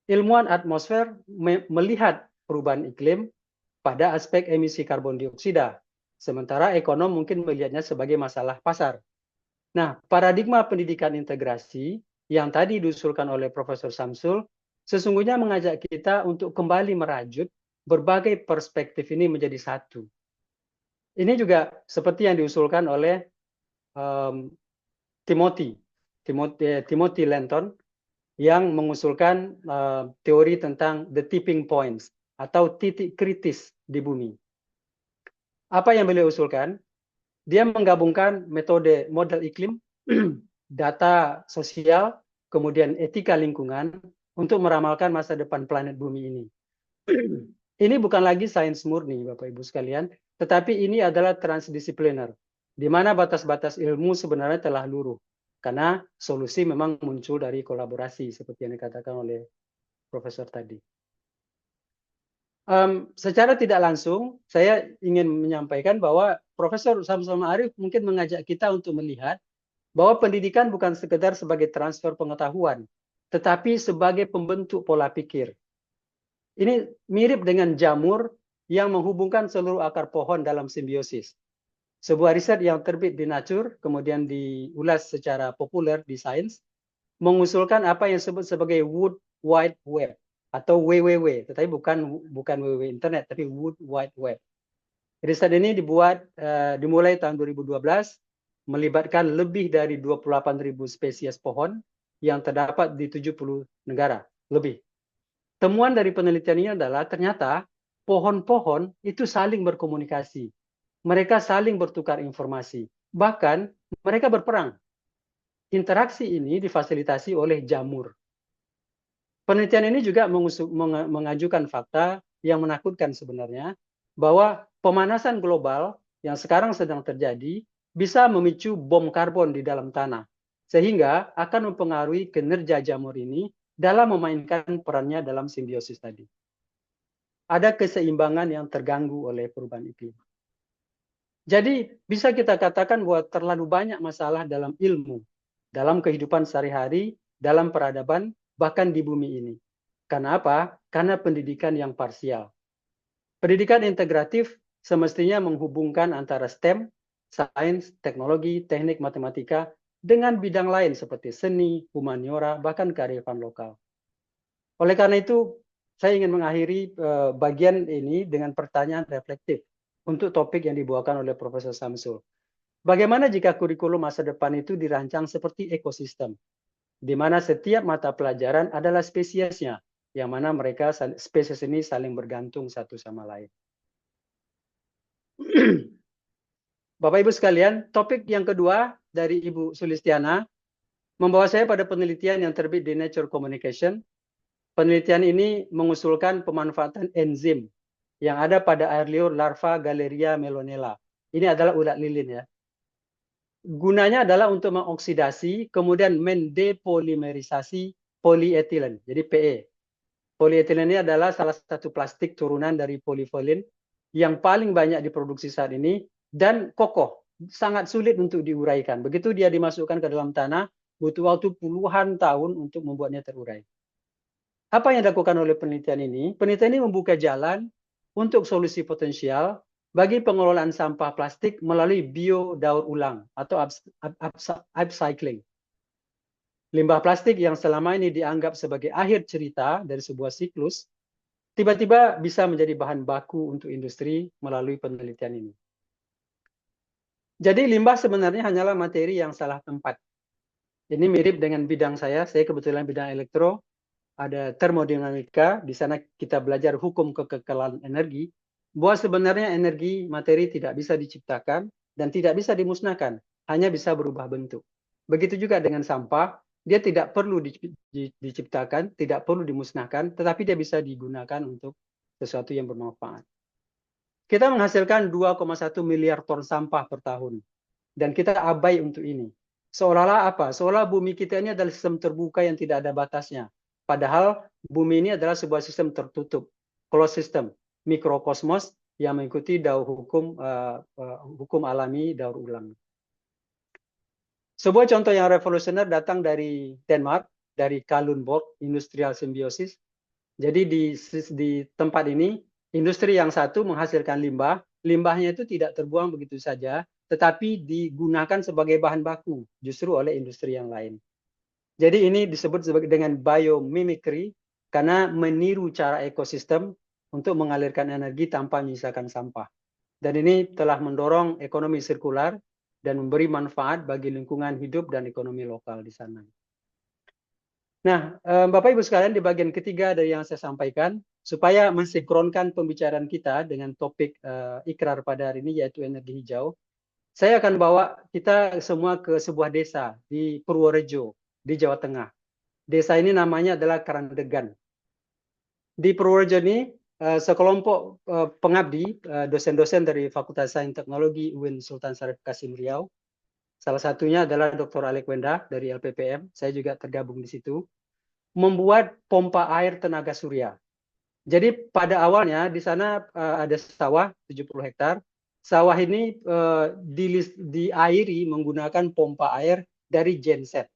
Ilmuwan atmosfer melihat perubahan iklim pada aspek emisi karbon dioksida, sementara ekonom mungkin melihatnya sebagai masalah pasar. Nah, paradigma pendidikan integrasi yang tadi diusulkan oleh Profesor Samsul sesungguhnya mengajak kita untuk kembali merajut berbagai perspektif ini menjadi satu. Ini juga seperti yang diusulkan oleh Timothy Lenton yang mengusulkan teori tentang the tipping points atau titik kritis di bumi. Apa yang beliau usulkan? Dia menggabungkan metode model iklim, data sosial, kemudian etika lingkungan untuk meramalkan masa depan planet bumi ini. Ini bukan lagi sains murni, Bapak Ibu sekalian, tetapi ini adalah transdisipliner, di mana batas-batas ilmu sebenarnya telah luruh, karena solusi memang muncul dari kolaborasi, seperti yang dikatakan oleh Profesor tadi. Secara tidak langsung, saya ingin menyampaikan bahwa Profesor Samsul Ma'arif mungkin mengajak kita untuk melihat bahwa pendidikan bukan sekedar sebagai transfer pengetahuan, tetapi sebagai pembentuk pola pikir. Ini mirip dengan jamur yang menghubungkan seluruh akar pohon dalam simbiosis. Sebuah riset yang terbit di Nature, kemudian diulas secara populer di Science, mengusulkan apa yang disebut sebagai Wood Wide Web atau WWW, tetapi bukan WWW internet, tapi Wood Wide Web. Riset ini dimulai tahun 2012, melibatkan lebih dari 28.000 spesies pohon yang terdapat di 70 negara lebih. Temuan dari penelitian ini adalah ternyata pohon-pohon itu saling berkomunikasi. Mereka saling bertukar informasi. Bahkan mereka berperang. Interaksi ini difasilitasi oleh jamur. Penelitian ini juga mengajukan fakta yang menakutkan sebenarnya, bahwa pemanasan global yang sekarang sedang terjadi bisa memicu bom karbon di dalam tanah, sehingga akan mempengaruhi kinerja jamur ini dalam memainkan perannya dalam simbiosis tadi. Ada keseimbangan yang terganggu oleh perubahan iklim. Jadi bisa kita katakan bahwa terlalu banyak masalah dalam ilmu, dalam kehidupan sehari-hari, dalam peradaban, bahkan di bumi ini. Karena apa? Karena pendidikan yang parsial. Pendidikan integratif semestinya menghubungkan antara STEM, sains, teknologi, teknik, matematika, dengan bidang lain seperti seni, humaniora, bahkan kearifan lokal. Oleh karena itu, saya ingin mengakhiri bagian ini dengan pertanyaan reflektif untuk topik yang dibawakan oleh Profesor Samsul. Bagaimana jika kurikulum masa depan itu dirancang seperti ekosistem, di mana setiap mata pelajaran adalah spesiesnya, yang mana mereka spesies ini saling bergantung satu sama lain. Bapak Ibu sekalian, topik yang kedua dari Ibu Sulistiana membawa saya pada penelitian yang terbit di Nature Communication. Penelitian ini mengusulkan pemanfaatan enzim yang ada pada air liur larva Galeria melonella. Ini adalah ulat lilin ya. Gunanya adalah untuk mengoksidasi, kemudian mendepolimerisasi polietilen, jadi PE. Polietilen ini adalah salah satu plastik turunan dari polyethylene yang paling banyak diproduksi saat ini dan kokoh, sangat sulit untuk diuraikan. Begitu dia dimasukkan ke dalam tanah, butuh waktu puluhan tahun untuk membuatnya terurai. Apa yang dilakukan oleh penelitian ini? Penelitian ini membuka jalan untuk solusi potensial bagi pengelolaan sampah plastik melalui biodaur ulang atau upcycling. Limbah plastik yang selama ini dianggap sebagai akhir cerita dari sebuah siklus, tiba-tiba bisa menjadi bahan baku untuk industri melalui penelitian ini. Jadi limbah sebenarnya hanyalah materi yang salah tempat. Ini mirip dengan bidang saya kebetulan bidang elektro, ada termodinamika, di sana kita belajar hukum kekekalan energi, bahwa sebenarnya energi materi tidak bisa diciptakan dan tidak bisa dimusnahkan, hanya bisa berubah bentuk. Begitu juga dengan sampah, dia tidak perlu diciptakan, tidak perlu dimusnahkan, tetapi dia bisa digunakan untuk sesuatu yang bermanfaat. Kita menghasilkan 2,1 miliar ton sampah per tahun, dan kita abai untuk ini. Seolah-olah apa? Seolah bumi kita ini adalah sistem terbuka yang tidak ada batasnya. Padahal bumi ini adalah sebuah sistem tertutup, closed system, mikrokosmos yang mengikuti hukum alami daur ulang. Sebuah contoh yang revolusioner datang dari Denmark, dari Kalundborg Industrial Symbiosis. Jadi di tempat ini, industri yang satu menghasilkan limbah, limbahnya itu tidak terbuang begitu saja, tetapi digunakan sebagai bahan baku justru oleh industri yang lain. Jadi ini disebut dengan biomimicry karena meniru cara ekosistem untuk mengalirkan energi tanpa menyisakan sampah. Dan ini telah mendorong ekonomi sirkular dan memberi manfaat bagi lingkungan hidup dan ekonomi lokal di sana. Nah, Bapak Ibu sekalian, di bagian ketiga dari yang saya sampaikan, supaya mensinkronkan pembicaraan kita dengan topik ikrar pada hari ini yaitu energi hijau, saya akan bawa kita semua ke sebuah desa di Purworejo, di Jawa Tengah. Desa ini namanya adalah Karangdegan. Di Purworejo ini, sekelompok pengabdi, dosen-dosen dari Fakultas Sains Teknologi UIN Sultan Syarif Kasim Riau. Salah satunya adalah Dr. Alek Wenda dari LPPM, saya juga tergabung di situ, membuat pompa air tenaga surya. Jadi pada awalnya di sana ada sawah 70 hektar. Sawah ini diairi menggunakan pompa air dari genset.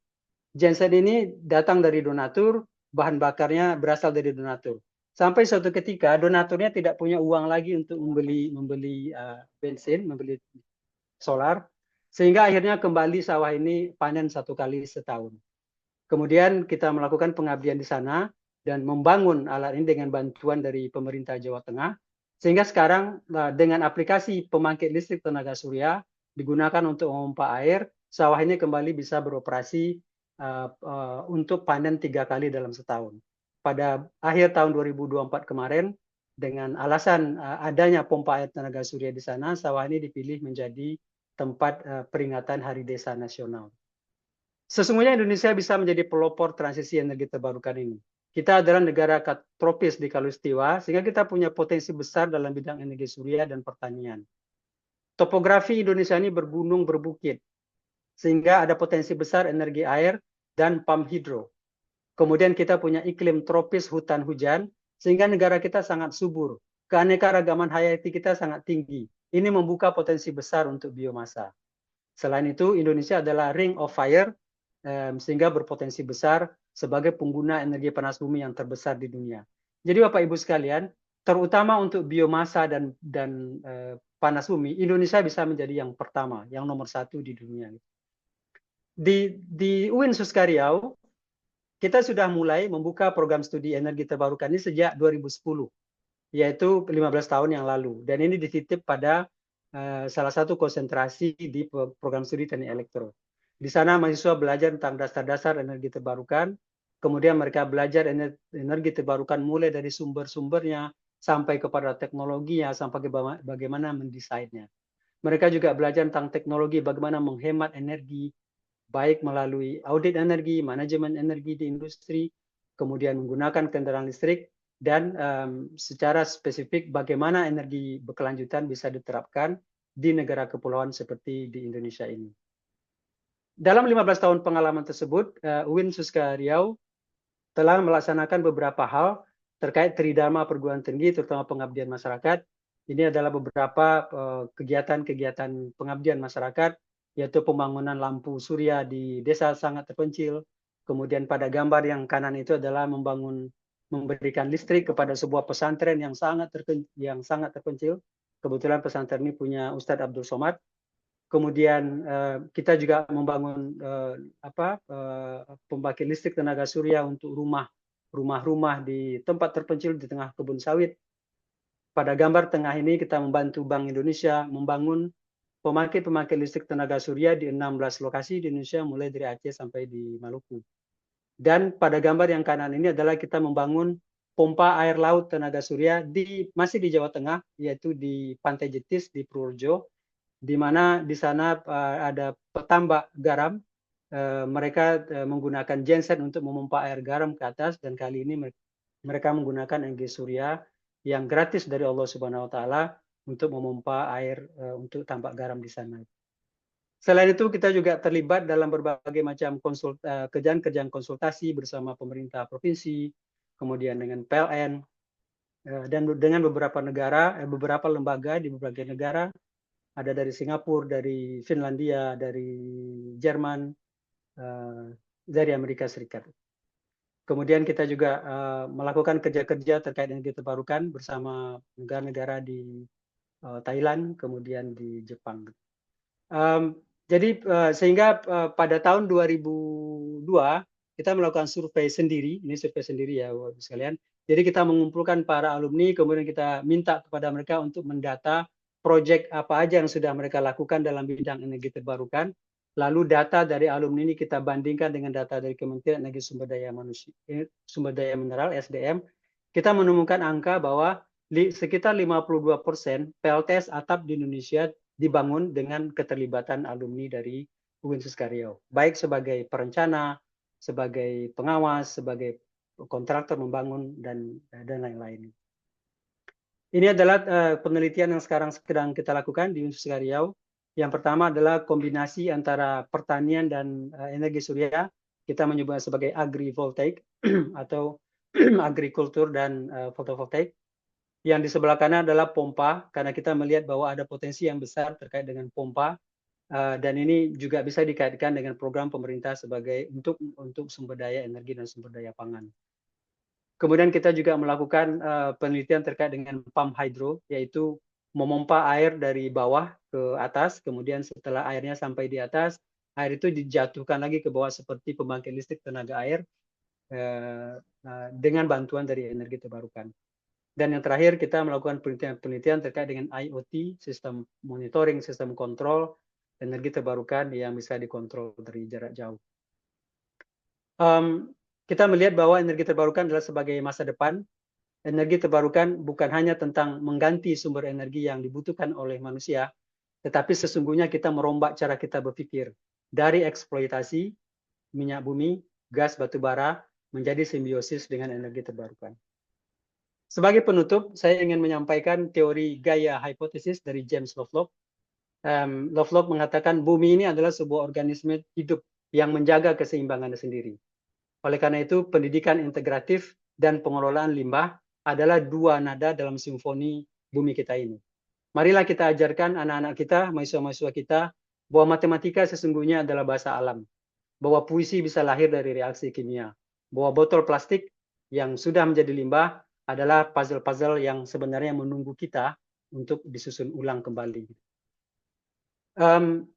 Genset ini datang dari donatur, bahan bakarnya berasal dari donatur. Sampai suatu ketika donaturnya tidak punya uang lagi untuk membeli bensin, membeli solar, sehingga akhirnya kembali sawah ini panen 1 kali setahun. Kemudian kita melakukan pengabdian di sana dan membangun alat ini dengan bantuan dari pemerintah Jawa Tengah, sehingga sekarang dengan aplikasi pembangkit listrik tenaga surya digunakan untuk memompa air, sawah ini kembali bisa beroperasi untuk panen 3 kali dalam setahun. Pada akhir tahun 2024 kemarin, dengan alasan adanya pompa air tenaga surya di sana, sawah ini dipilih menjadi tempat peringatan Hari Desa Nasional. Sesungguhnya Indonesia bisa menjadi pelopor transisi energi terbarukan ini. Kita adalah negara tropis di Khatulistiwa, sehingga kita punya potensi besar dalam bidang energi surya dan pertanian. Topografi Indonesia ini bergunung berbukit, sehingga ada potensi besar energi air dan pump hidro. Kemudian kita punya iklim tropis hutan hujan, sehingga negara kita sangat subur. Keanekaragaman hayati kita sangat tinggi. Ini membuka potensi besar untuk biomasa. Selain itu, Indonesia adalah ring of fire, sehingga berpotensi besar sebagai pengguna energi panas bumi yang terbesar di dunia. Jadi Bapak Ibu sekalian, terutama untuk biomasa dan panas bumi, Indonesia bisa menjadi yang pertama, yang nomor 1 di dunia. Di UIN Suskaryau, kita sudah mulai membuka program studi energi terbarukan ini sejak 2010, yaitu 15 tahun yang lalu. Dan ini dititip pada salah satu konsentrasi di program studi teknik elektro. Di sana mahasiswa belajar tentang dasar-dasar energi terbarukan, kemudian mereka belajar energi terbarukan mulai dari sumber-sumbernya, sampai kepada teknologinya, sampai bagaimana mendesainnya. Mereka juga belajar tentang teknologi bagaimana menghemat energi, baik melalui audit energi, manajemen energi di industri, kemudian menggunakan kendaraan listrik, dan secara spesifik bagaimana energi berkelanjutan bisa diterapkan di negara kepulauan seperti di Indonesia ini. Dalam 15 tahun pengalaman tersebut, UIN Suska Riau telah melaksanakan beberapa hal terkait tridharma perguruan tinggi, terutama pengabdian masyarakat. Ini adalah beberapa kegiatan-kegiatan pengabdian masyarakat, yaitu pembangunan lampu surya di desa sangat terpencil. Kemudian pada gambar yang kanan itu adalah memberikan listrik kepada sebuah pesantren yang sangat terpencil. Kebetulan pesantren ini punya Ustadz Abdul Somad. Kemudian kita juga membangun pembangkit listrik tenaga surya untuk rumah-rumah di tempat terpencil di tengah kebun sawit. Pada gambar tengah ini kita membantu Bank Indonesia membangun pembangkit listrik tenaga surya di 16 lokasi di Indonesia, mulai dari Aceh sampai di Maluku. Dan pada gambar yang kanan ini adalah kita membangun pompa air laut tenaga surya masih di Jawa Tengah, yaitu di Pantai Jetis di Purworejo, di mana di sana ada petambak garam. Mereka menggunakan genset untuk memompa air garam ke atas, dan kali ini mereka menggunakan energi surya yang gratis dari Allah Subhanahu wa Ta'ala untuk memompa air untuk tambak garam di sana. Selain itu, kita juga terlibat dalam berbagai macam kerjaan konsultasi bersama pemerintah provinsi, kemudian dengan PLN, dan dengan beberapa lembaga di berbagai negara. Ada dari Singapura, dari Finlandia, dari Jerman, dari Amerika Serikat. Kemudian kita juga melakukan kerja-kerja terkait energi terbarukan bersama negara-negara di Thailand, kemudian di Jepang. Jadi sehingga pada tahun 2002 kita melakukan survei sendiri, ini survei sendiri ya Bapak sekalian. Jadi kita mengumpulkan para alumni, kemudian kita minta kepada mereka untuk mendata proyek apa aja yang sudah mereka lakukan dalam bidang energi terbarukan. Lalu data dari alumni ini kita bandingkan dengan data dari Kementerian Energi Sumber Daya Mineral (SDM). Kita menemukan angka bahwa sekitar 52% PLTS atap di Indonesia dibangun dengan keterlibatan alumni dari UIN Suska Riau, baik sebagai perencana, sebagai pengawas, sebagai kontraktor membangun, dan lain-lain. Ini adalah penelitian yang sekarang sedang kita lakukan di UIN Suska Riau. Yang pertama adalah kombinasi antara pertanian dan energi surya. Kita menyebutnya sebagai agrivoltaik atau agrikultur dan fotovoltaik. Yang di sebelah kanan adalah pompa, karena kita melihat bahwa ada potensi yang besar terkait dengan pompa, dan ini juga bisa dikaitkan dengan program pemerintah sebagai untuk sumber daya energi dan sumber daya pangan. Kemudian kita juga melakukan penelitian terkait dengan pump hydro, yaitu memompa air dari bawah ke atas, kemudian setelah airnya sampai di atas, air itu dijatuhkan lagi ke bawah seperti pembangkit listrik tenaga air dengan bantuan dari energi terbarukan. Dan yang terakhir kita melakukan penelitian terkait dengan IoT, sistem monitoring, sistem kontrol energi terbarukan yang bisa dikontrol dari jarak jauh. Kita melihat bahwa energi terbarukan adalah sebagai masa depan. Energi terbarukan bukan hanya tentang mengganti sumber energi yang dibutuhkan oleh manusia, tetapi sesungguhnya kita merombak cara kita berpikir dari eksploitasi minyak bumi, gas, batu bara, menjadi simbiosis dengan energi terbarukan. Sebagai penutup, saya ingin menyampaikan teori Gaia Hypothesis dari James Lovelock. Lovelock mengatakan bumi ini adalah sebuah organisme hidup yang menjaga keseimbangannya sendiri. Oleh karena itu, pendidikan integratif dan pengelolaan limbah adalah dua nada dalam simfoni bumi kita ini. Marilah kita ajarkan anak-anak kita, mahasiswa-mahasiswa kita, bahwa matematika sesungguhnya adalah bahasa alam, bahwa puisi bisa lahir dari reaksi kimia, bahwa botol plastik yang sudah menjadi limbah adalah puzzle-puzzle yang sebenarnya menunggu kita untuk disusun ulang kembali.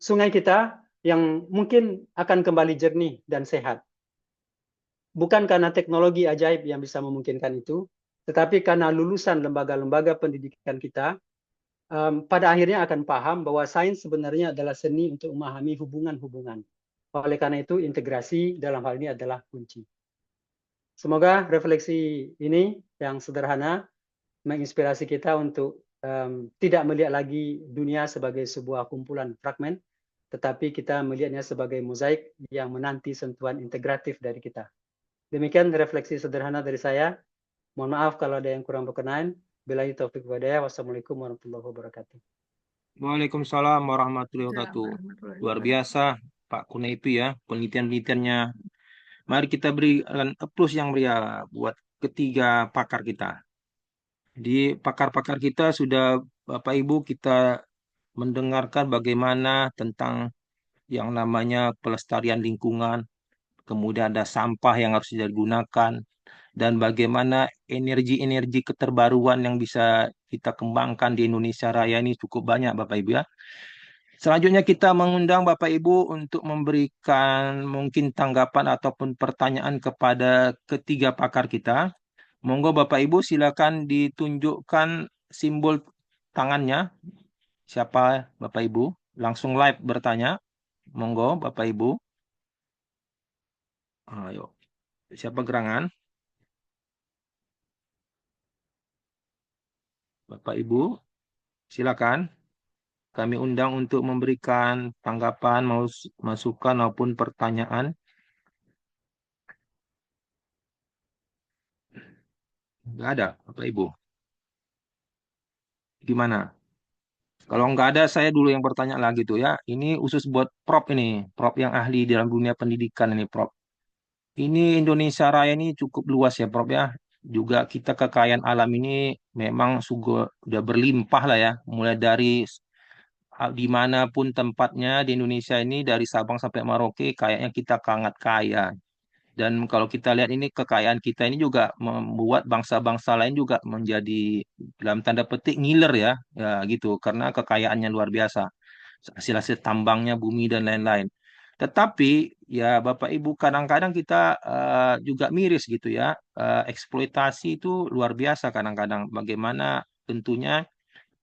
Sungai kita yang mungkin akan kembali jernih dan sehat, bukan karena teknologi ajaib yang bisa memungkinkan itu, tetapi karena lulusan lembaga-lembaga pendidikan kita pada akhirnya akan paham bahwa sains sebenarnya adalah seni untuk memahami hubungan-hubungan. Oleh karena itu, integrasi dalam hal ini adalah kunci. Semoga refleksi ini yang sederhana menginspirasi kita untuk tidak melihat lagi dunia sebagai sebuah kumpulan fragmen, tetapi kita melihatnya sebagai mozaik yang menanti sentuhan integratif dari kita. Demikian refleksi sederhana dari saya. Mohon maaf kalau ada yang kurang berkenan. Billahi taufiq wal hidayah. Wassalamualaikum warahmatullahi wabarakatuh. Waalaikumsalam warahmatullahi wabarakatuh. Assalamualaikum warahmatullahi Luar wabarakatuh. biasa Pak Kunaifi ya, penelitian-penelitiannya. Mari kita berikan applause yang meriah buat ketiga pakar kita. Di pakar-pakar kita sudah Bapak Ibu kita mendengarkan bagaimana tentang yang namanya pelestarian lingkungan, kemudian ada sampah yang harus digunakan, dan bagaimana energi-energi keterbaruan yang bisa kita kembangkan di Indonesia Raya ini cukup banyak Bapak Ibu ya. Selanjutnya kita mengundang Bapak Ibu untuk memberikan mungkin tanggapan ataupun pertanyaan kepada ketiga pakar kita. Monggo Bapak Ibu silakan ditunjukkan simbol tangannya. Siapa Bapak Ibu? Langsung live bertanya. Monggo Bapak Ibu. Ayo. Siapa gerangan? Bapak Ibu, silakan. Kami undang untuk memberikan tanggapan, masukan maupun pertanyaan. Nggak ada, Bapak Ibu. Gimana? Kalau nggak ada, saya dulu yang bertanya lagi tuh ya. Ini khusus buat Prof ini, Prof yang ahli dalam dunia pendidikan ini, Prof. Ini Indonesia Raya ini cukup luas ya, Prof ya. Juga kita kekayaan alam ini memang sudah berlimpah lah ya. Mulai dari dimanapun tempatnya di Indonesia ini, dari Sabang sampai Merauke, kayaknya kita sangat kaya. Dan kalau kita lihat ini kekayaan kita ini juga membuat bangsa-bangsa lain juga menjadi dalam tanda petik ngiler ya gitu karena kekayaannya luar biasa. Hasil-hasil tambangnya, bumi dan lain-lain. Tetapi ya Bapak Ibu kadang-kadang kita juga miris gitu ya. Eksploitasi itu luar biasa kadang-kadang. Bagaimana tentunya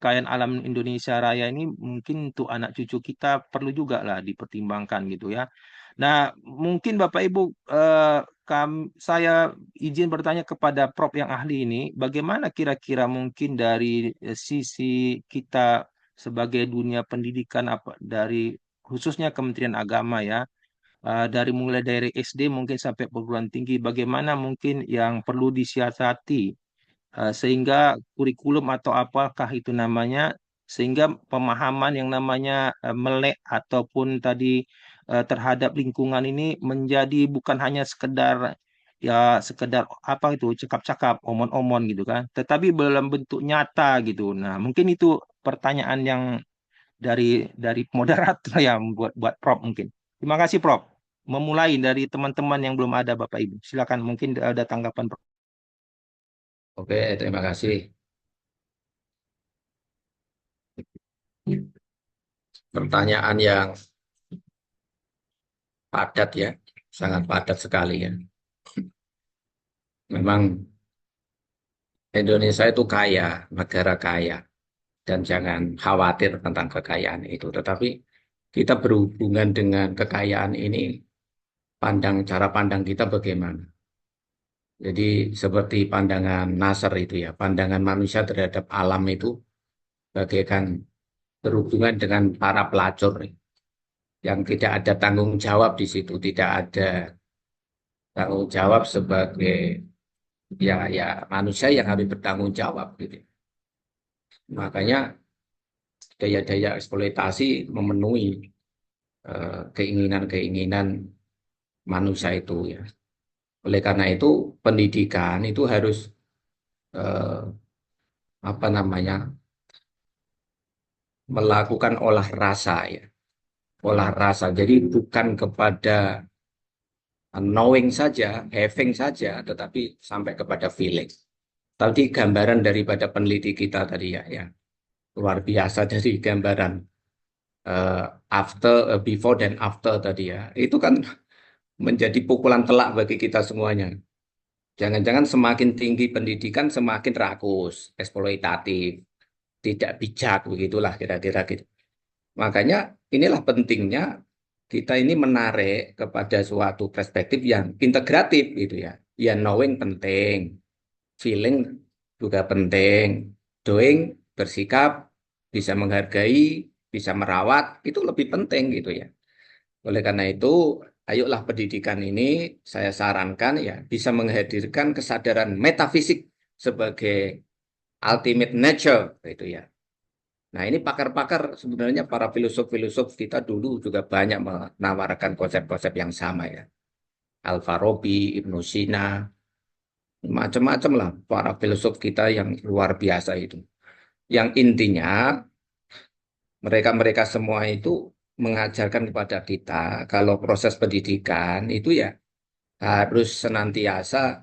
kekayaan alam Indonesia Raya ini mungkin untuk anak cucu kita perlu juga lah dipertimbangkan gitu ya. Nah, mungkin Bapak Ibu, saya izin bertanya kepada Prof yang ahli ini, bagaimana kira-kira mungkin dari sisi kita sebagai dunia pendidikan apa dari khususnya Kementerian Agama ya, dari mulai dari SD mungkin sampai perguruan tinggi, bagaimana mungkin yang perlu disiasati sehingga kurikulum atau apakah itu namanya sehingga pemahaman yang namanya melek ataupun tadi terhadap lingkungan ini menjadi bukan hanya sekedar apa itu cakap-cakap omon-omon gitu kan tetapi dalam bentuk nyata gitu. Nah, mungkin itu pertanyaan yang dari moderator ya buat buat Prof mungkin. Terima kasih Prof. Memulai dari teman-teman yang belum ada Bapak Ibu. Silakan mungkin ada tanggapan Prof. Oke, terima kasih. Pertanyaan yang padat ya, sangat padat sekali ya. Memang Indonesia itu kaya, negara kaya, dan jangan khawatir tentang kekayaan itu. Tetapi kita berhubungan dengan kekayaan ini, cara pandang kita bagaimana? Jadi seperti pandangan Nasr itu ya, pandangan manusia terhadap alam itu bagaikan berhubungan dengan para pelacur yang tidak ada tanggung jawab di situ, tidak ada tanggung jawab sebagai ya manusia yang harus bertanggung jawab gitu. Makanya daya-daya eksploitasi memenuhi keinginan-keinginan manusia itu ya. Oleh karena itu pendidikan itu harus eh, apa namanya melakukan olah rasa ya, olah rasa. Jadi bukan kepada knowing saja, having saja, tetapi sampai kepada feeling. Tadi gambaran daripada peneliti kita tadi ya luar biasa dari gambaran eh, before dan after tadi ya. Itu kan menjadi pukulan telak bagi kita semuanya. Jangan-jangan semakin tinggi pendidikan semakin rakus, eksploitatif, tidak bijak begitulah kira-kira gitu. Makanya inilah pentingnya kita ini menarik kepada suatu perspektif yang integratif gitu ya. Ya knowing penting, feeling juga penting, doing bersikap, bisa menghargai, bisa merawat, itu lebih penting gitu ya. Oleh karena itu, ayolah pendidikan ini saya sarankan ya bisa menghadirkan kesadaran metafisik sebagai ultimate nature gitu ya. Nah, ini pakar-pakar sebenarnya para filosof-filosof kita dulu juga banyak menawarkan konsep-konsep yang sama ya. Al-Farabi, Ibnu Sina, macam-macam lah para filosof kita yang luar biasa itu. Yang intinya mereka-mereka semua itu mengajarkan kepada kita kalau proses pendidikan itu ya harus senantiasa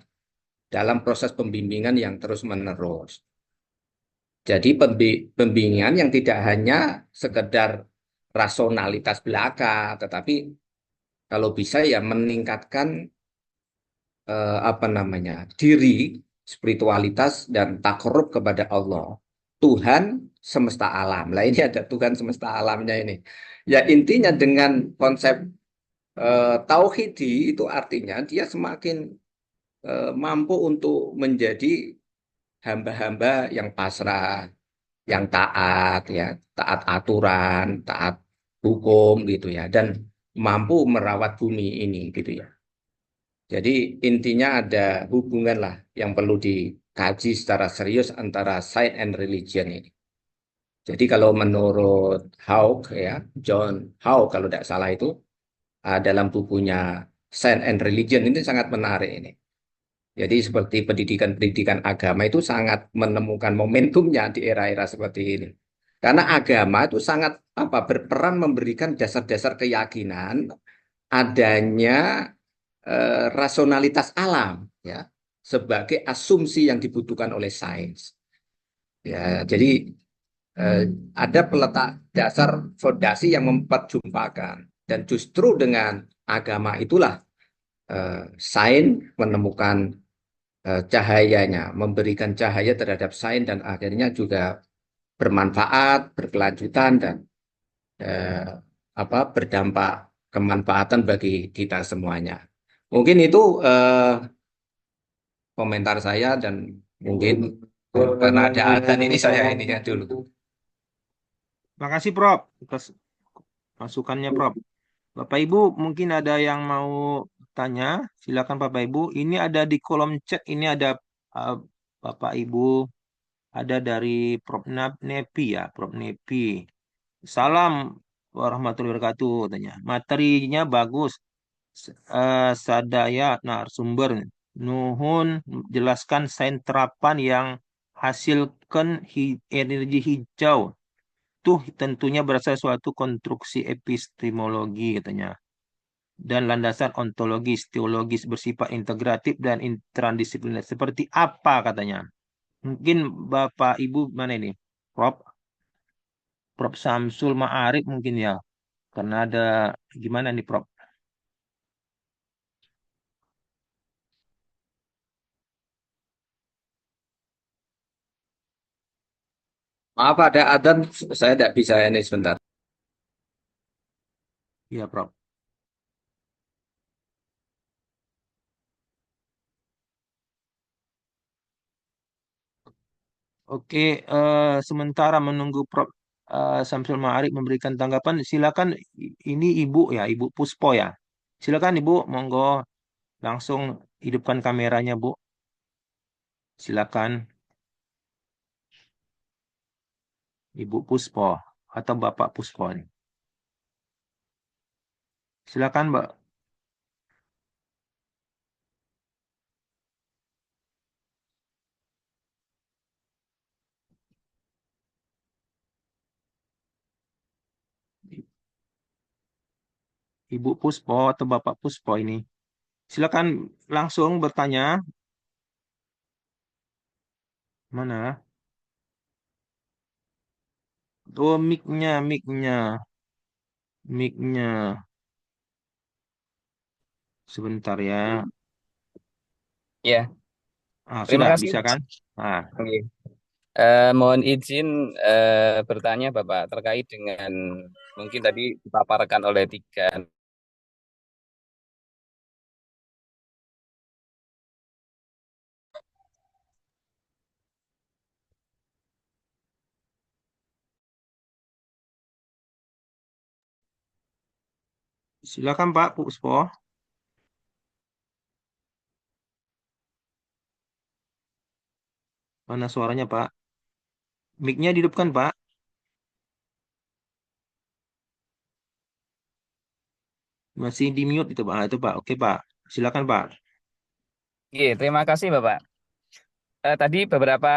dalam proses pembimbingan yang terus-menerus. Jadi pembimbingan yang tidak hanya sekedar rasionalitas belaka, tetapi kalau bisa ya meningkatkan apa namanya diri, spiritualitas dan takarrub kepada Allah, Tuhan semesta alam. Lah ini ada Tuhan semesta alamnya ini. Ya intinya dengan konsep tauhidi itu artinya dia semakin mampu untuk menjadi hamba-hamba yang pasrah, yang taat ya, taat aturan, taat hukum gitu ya, dan mampu merawat bumi ini gitu ya. Jadi intinya ada hubungan lah yang perlu dikaji secara serius antara science and religion ini. Jadi kalau menurut Hawke ya, John Hawke kalau tidak salah itu dalam bukunya Science and Religion ini sangat menarik ini. Jadi seperti pendidikan-pendidikan agama itu sangat menemukan momentumnya di era-era seperti ini. Karena agama itu sangat apa berperan memberikan dasar-dasar keyakinan adanya rasionalitas alam ya sebagai asumsi yang dibutuhkan oleh sains. Ya, jadi eh, ada peletak dasar fondasi yang memperjumpakan dan justru dengan agama itulah sains menemukan cahayanya, memberikan cahaya terhadap sains dan akhirnya juga bermanfaat, berkelanjutan dan eh, berdampak kemanfaatan bagi kita semuanya. Mungkin itu komentar saya dan mungkin karena ada adzan ini saya ini ya dulu. Makasih Prof atas masukannya Prof. Bapak Ibu mungkin ada yang mau tanya, silakan Bapak Ibu. Ini ada di kolom chat, ini ada uh, Bapak Ibu, ada dari Prof. Nepi ya, Prof. Nepi. Salam warahmatullahi wabarakatuh, katanya. Materinya bagus, sadaya narasumber. Nuhun jelaskan sains terapan yang hasilkan energi hijau. Tuh tentunya berasal suatu konstruksi epistemologi katanya dan landasan ontologis, teologis bersifat integratif dan interdisipliner. Seperti apa katanya? Mungkin Bapak Ibu mana ini? Prof. Prof. Samsul Ma'arif mungkin ya. Karena ada gimana nih Prof? Maaf ada adzan, saya tidak bisa ini sebentar. Iya Prof. Oke, sementara menunggu Prof. Samsul Ma'arif memberikan tanggapan, silakan ini Ibu ya, Ibu Puspo ya. Silakan Ibu, monggo langsung hidupkan kameranya Bu. Silakan Ibu Puspo atau Bapak Puspo nih. Silakan Mbak. Ibu Puspo atau Bapak Puspo ini. Silakan langsung bertanya. Mana? Oh, mic-nya. Sebentar ya. Ya, terima Sudah kasih. bisa kan? Ah, Oke. Mohon izin bertanya Bapak terkait dengan mungkin tadi dipaparkan oleh tiga Silakan Pak Puspo. Mana suaranya Pak? Mic-nya dihidupkan Pak. Masih di mute itu Pak. Ah, itu Pak. Oke Pak. Silakan Pak. Oke, terima kasih Bapak. Tadi beberapa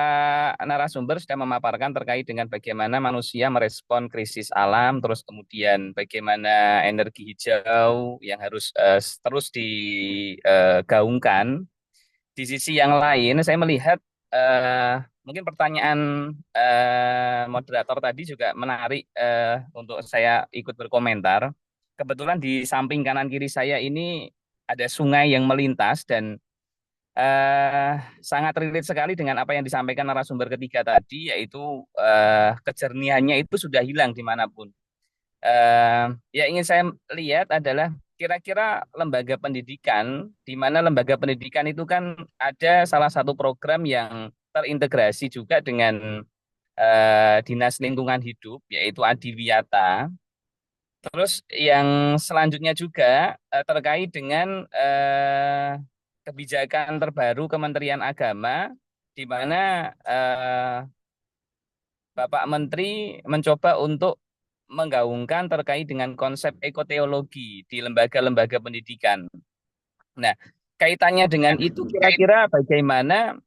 narasumber sudah memaparkan terkait dengan bagaimana manusia merespon krisis alam, terus kemudian bagaimana energi hijau yang harus terus digaungkan. Di sisi yang lain, saya melihat mungkin pertanyaan moderator tadi juga menarik untuk saya ikut berkomentar. Kebetulan di samping kanan kiri saya ini ada sungai yang melintas dan eh, sangat relate sekali dengan apa yang disampaikan narasumber ketiga tadi, yaitu kejernihannya itu sudah hilang dimanapun. Eh, yang ingin saya lihat adalah kira-kira lembaga pendidikan, di mana lembaga pendidikan itu kan ada salah satu program yang terintegrasi juga dengan Dinas Lingkungan Hidup, yaitu Adiwiyata. Terus yang selanjutnya juga terkait dengan kebijakan terbaru Kementerian Agama, di mana Bapak Menteri mencoba untuk menggaungkan terkait dengan konsep ekoteologi di lembaga-lembaga pendidikan. Nah, kaitannya dengan itu kira-kira bagaimana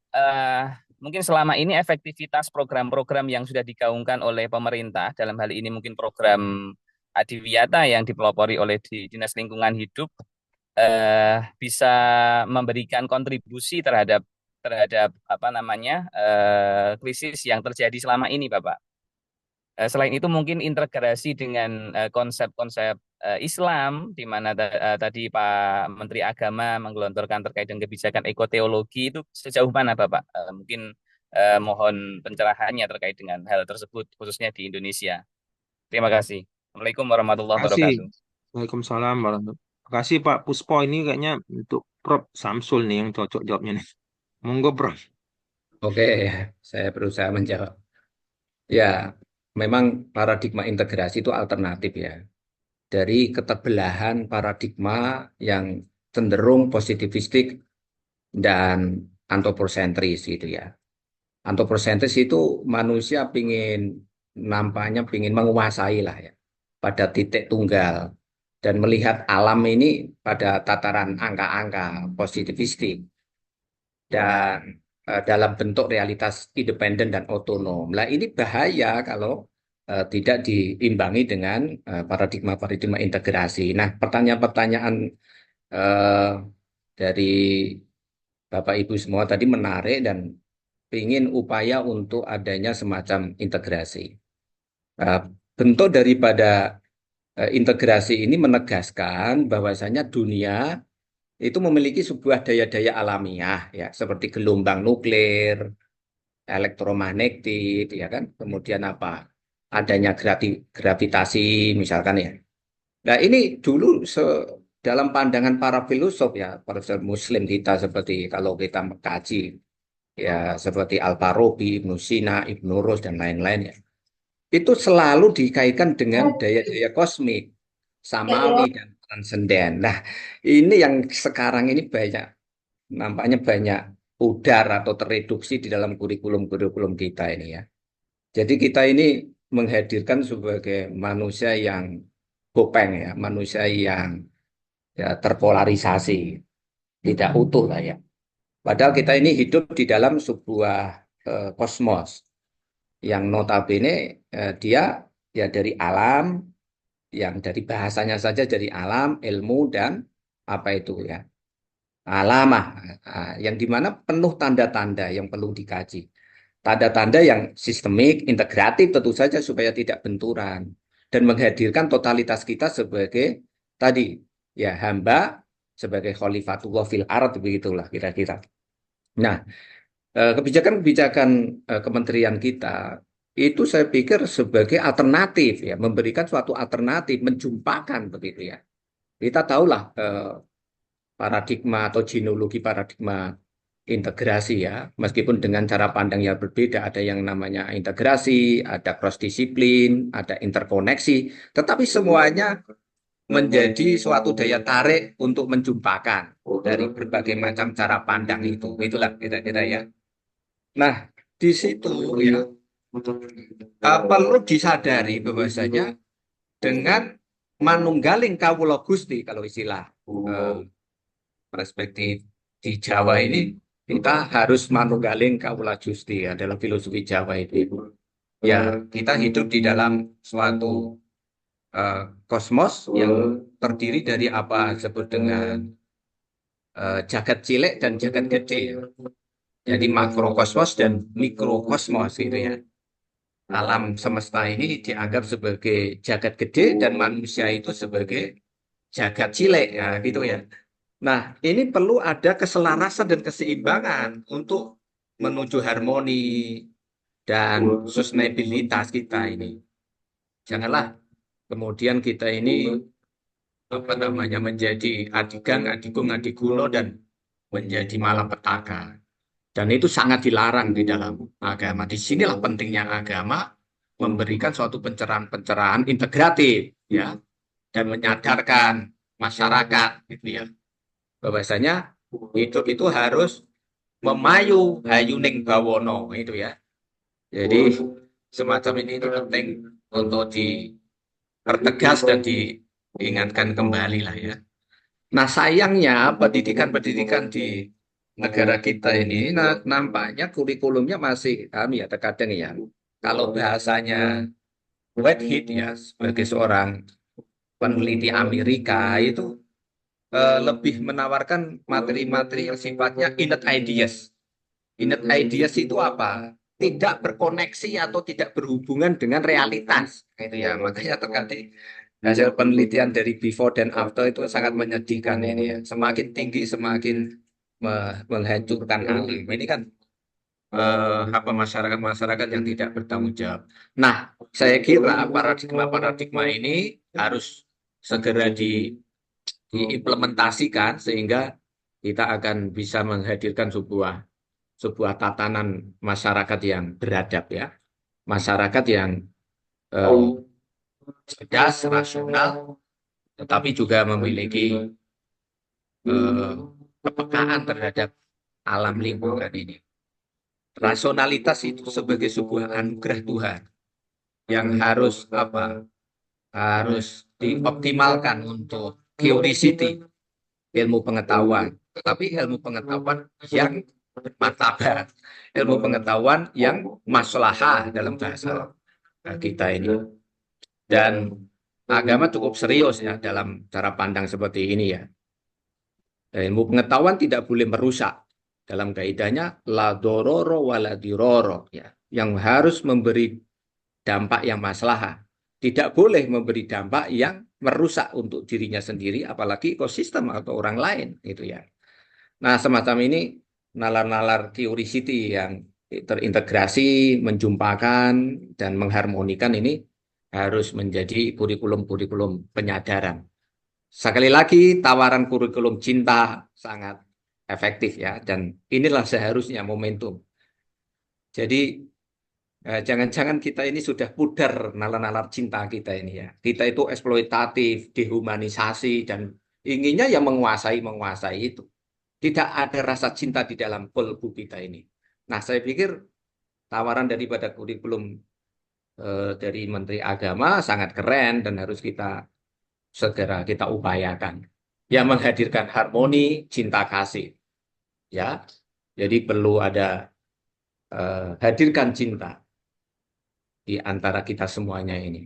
mungkin selama ini efektivitas program-program yang sudah digaungkan oleh pemerintah, dalam hal ini mungkin program Adiwiyata yang dipelopori oleh Dinas Lingkungan Hidup, bisa memberikan kontribusi terhadap terhadap apa namanya krisis yang terjadi selama ini, Bapak. Selain itu mungkin integrasi dengan konsep-konsep Islam, di mana tadi Pak Menteri Agama menggelontorkan terkait dengan kebijakan ekoteologi itu sejauh mana Bapak? Mungkin mohon pencerahannya terkait dengan hal tersebut, khususnya di Indonesia. Terima kasih. Assalamualaikum warahmatullahi Terima kasih. wabarakatuh. Waalaikumsalam warahmatullahi wabarakatuh. Terima kasih Pak Puspo. Ini kayaknya untuk Prof. Samsul nih yang cocok jawabnya nih. Monggo Prof. Oke, saya berusaha menjawab. Ya, memang paradigma integrasi itu alternatif ya. Dari keterbelahan paradigma yang cenderung positivistik dan antroposentris gitu ya. Antroposentris itu manusia nampaknya pingin menguasai lah ya pada titik tunggal dan melihat alam ini pada tataran angka-angka positivistik dan dalam bentuk realitas independen dan otonom. Nah, ini bahaya kalau tidak diimbangi dengan paradigma-paradigma integrasi. Nah, pertanyaan-pertanyaan eh, dari Bapak Ibu semua tadi menarik dan ingin upaya untuk adanya semacam integrasi. Uh, Bentuk daripada integrasi ini menegaskan bahwasanya dunia itu memiliki sebuah daya-daya alamiah ya seperti gelombang nuklir, elektromagnetik ya kan, kemudian apa? Adanya gravitasi misalkan ya. Nah, ini dulu dalam pandangan para filosof ya, para Muslim kita seperti kalau kita mengkaji ya seperti Al-Farabi, Ibnu Sina, Ibnu Rus dan lain-lain ya. Itu selalu dikaitkan dengan daya-daya kosmik, samawi dan transenden. Nah, ini yang sekarang ini nampaknya banyak pudar atau tereduksi di dalam kurikulum-kurikulum kita ini ya. Jadi kita ini menghadirkan sebagai manusia yang gopeng ya, manusia yang ya terpolarisasi, tidak utuh lah ya. Padahal kita ini hidup di dalam sebuah kosmos yang notabene dia ya dari alam, yang dari bahasanya saja dari alam, ilmu dan apa itu ya, alamah, yang dimana penuh tanda-tanda yang perlu dikaji. Tanda-tanda yang sistemik, integratif tentu saja supaya tidak benturan dan menghadirkan totalitas kita sebagai tadi ya hamba sebagai khalifatullah fil ard begitulah kira-kira. Nah, kebijakan-kebijakan kementerian kita itu saya pikir sebagai alternatif ya, memberikan suatu alternatif, menjumpakan begitu ya. Kita tahulah paradigma atau genealogi paradigma integrasi ya, meskipun dengan cara pandang yang berbeda, ada yang namanya integrasi, ada cross disiplin, ada interkoneksi, tetapi semuanya menjadi suatu daya tarik untuk menjumpakan dari berbagai macam cara pandang itu. Itulah kira-kira ya. Nah, di situ ya perlu disadari bahwasanya dengan manunggaling kawula Gusti kalau istilah perspektif di Jawa ini kita harus manunggaling kawula Gusti ya dalam filosofi Jawa itu. Ya, kita hidup di dalam suatu kosmos yang terdiri dari apa disebut dengan jagat cilik dan jagat gede. Jadi makrokosmos dan mikrokosmos gitu ya. Alam semesta ini dianggap sebagai jagat gede dan manusia itu sebagai jagat cilik ya gitu ya. Nah, ini perlu ada keselarasan dan keseimbangan untuk menuju harmoni dan sustainabilitas kita ini. Janganlah kemudian kita ini menjadi adigang, adigung, adigulo dan menjadi malapetaka. Dan itu sangat dilarang di dalam agama. Disinilah pentingnya agama memberikan suatu pencerahan-pencerahan integratif ya dan menyadarkan masyarakat gitu ya. Bahwasanya hidup itu harus memayu hayuning bawono itu ya. Jadi semacam ini itu penting untuk dipertegas dan diingatkan kembali lah ya. Nah sayangnya pendidikan-pendidikan di negara kita ini nampaknya kurikulumnya masih ya terkadang ya. Kalau bahasanya Whitehead ya sebagai seorang peneliti Amerika itu lebih menawarkan materi-materi yang sifatnya innate ideas. Innate ideas itu apa? Tidak berkoneksi atau tidak berhubungan dengan realitas. Itu ya, makanya terkadang hasil penelitian dari before dan after itu sangat menyedihkan ini ya. Semakin tinggi semakin menghancurkan alam. Ini kan masyarakat-masyarakat yang tidak bertanggung jawab. Nah, saya kira paradigma-paradigma ini harus segera diimplementasikan sehingga kita akan bisa menghadirkan sebuah tatanan masyarakat yang beradab ya, masyarakat yang cerdas, rasional, tetapi juga memiliki kepekaan terhadap alam lingkungan ini. Rasionalitas itu sebagai sebuah anugerah Tuhan yang harus harus dioptimalkan untuk curiosity, ilmu pengetahuan. Tetapi ilmu pengetahuan yang bermartabat, ilmu pengetahuan yang maslahah dalam bahasa kita ini. Dan agama cukup serius ya dalam cara pandang seperti ini ya. Ilmu pengetahuan tidak boleh merusak. Dalam kaidahnya la dororo wala diroro ya, yang harus memberi dampak yang maslahah. Tidak boleh memberi dampak yang merusak untuk dirinya sendiri, apalagi ekosistem atau orang lain gitu ya. Nah, semacam ini nalar-nalar curiosity yang terintegrasi, menjumpakan dan mengharmonikan ini harus menjadi kurikulum-kurikulum penyadaran. Sekali lagi, tawaran kurikulum cinta sangat efektif ya, dan inilah seharusnya momentum. Jadi jangan-jangan kita ini sudah pudar nalar-nalar cinta kita ini ya. Kita itu eksploitatif, dehumanisasi dan inginnya yang menguasai itu. Tidak ada rasa cinta di dalam kalbu kita ini. Nah, saya pikir tawaran daripada kurikulum dari Menteri Agama sangat keren dan harus segera kita upayakan. Yang menghadirkan harmoni, cinta kasih. Ya, jadi perlu ada hadirkan cinta di antara kita semuanya ini.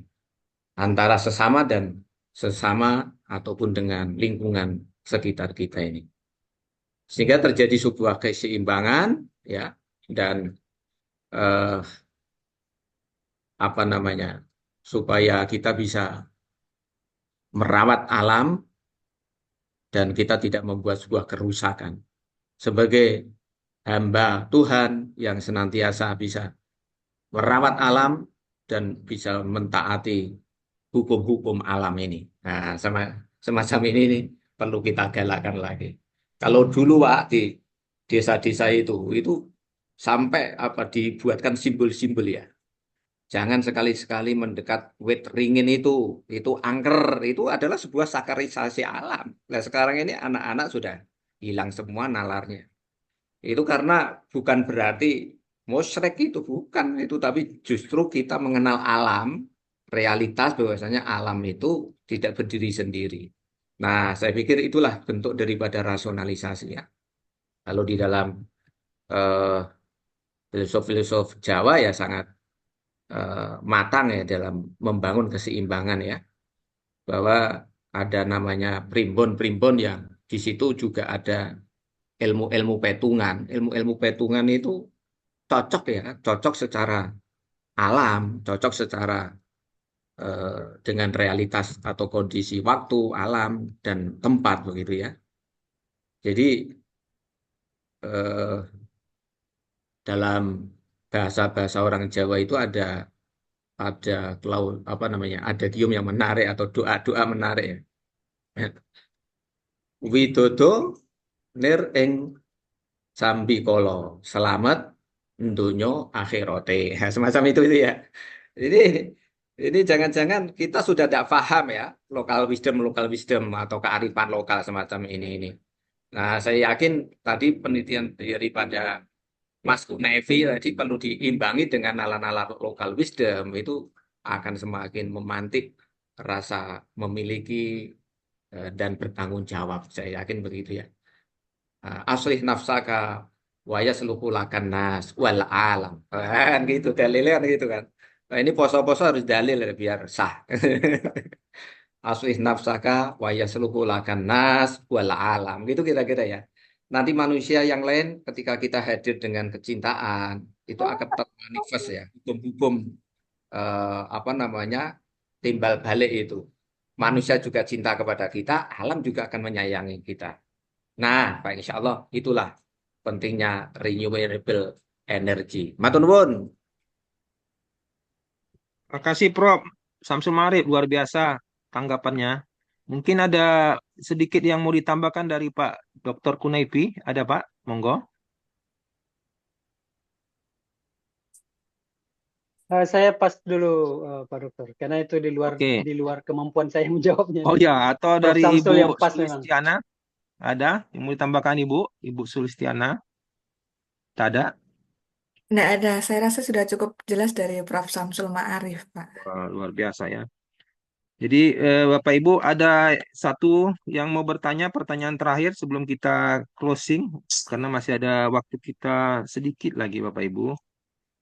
Antara sesama dan sesama ataupun dengan lingkungan sekitar kita ini. Sehingga terjadi sebuah keseimbangan ya dan supaya kita bisa merawat alam dan kita tidak membuat sebuah kerusakan. Sebagai hamba Tuhan yang senantiasa bisa merawat alam dan bisa mentaati hukum-hukum alam ini. Nah, semacam ini perlu kita galakkan lagi. Kalau dulu Pak di desa-desa itu sampai dibuatkan simbol-simbol ya. Jangan sekali-sekali mendekat wit ringin itu angker, itu adalah sebuah sakarisasi alam. Nah, sekarang ini anak-anak sudah hilang semua nalarnya. Itu karena bukan berarti musyrik itu bukan itu, tapi justru kita mengenal alam, realitas bahwasanya alam itu tidak berdiri sendiri. Nah, saya pikir itulah bentuk daripada rasionalisasi ya. Kalau di dalam eh, filosof-filosof Jawa ya sangat matang ya dalam membangun keseimbangan ya, bahwa ada namanya primbon-primbon yang di situ juga ada ilmu-ilmu petungan. Ilmu-ilmu petungan itu cocok ya, cocok secara alam, cocok secara dengan realitas atau kondisi waktu, alam, dan tempat begitu ya. Jadi eh, dalam bahasa-bahasa orang Jawa itu ada apa namanya, ada gium yang menarik atau doa-doa menarik ya. Widodo nir ing sambi kolo selamat ndonyo akhirote. Semacam itu ya. Jadi ini jangan-jangan kita sudah tidak paham ya lokal wisdom atau kearifan lokal semacam ini. Nah, saya yakin tadi penelitian daripada Mas Kunevi tadi perlu diimbangi dengan nalar-nalar lokal wisdom, itu akan semakin memantik rasa memiliki dan bertanggung jawab. Saya yakin begitu ya. Aslih nafsaka wa yasluhu lakan nas wal alam. Kan gitu dalilnya kan gitu kan. Nah, ini poso-poso harus dalil ya, biar sah. Aslih nafsaka wa yasluhu lakan nas wal alam. Gitu kira-kira ya. Nanti manusia yang lain ketika kita hadir dengan kecintaan itu akan termanifest ya. Hukum-hukum apa namanya, timbal balik itu. Manusia juga cinta kepada kita, alam juga akan menyayangi kita. Nah, Pak, insya Allah itulah pentingnya renewable energy. Matur nuwun. Makasih Prof. Samsul Marif, luar biasa tanggapannya. Mungkin ada sedikit yang mau ditambahkan dari Pak Dr. Kunaipi. Ada Pak? Monggo. Saya pas dulu, Pak Dokter, karena itu Oke. di luar kemampuan saya menjawabnya Oh nih. ya, atau Prof. dari Samsul Ibu yang pas memang. Sulistiana. Ada yang mau ditambahkan Ibu? Ibu Sulistiana? Tak ada? Nggak ada, saya rasa sudah cukup jelas dari Prof. Samsul Ma'arif, Pak. Wah, luar biasa ya. Jadi Bapak Ibu ada satu yang mau bertanya, pertanyaan terakhir sebelum kita closing karena masih ada waktu kita sedikit lagi Bapak Ibu.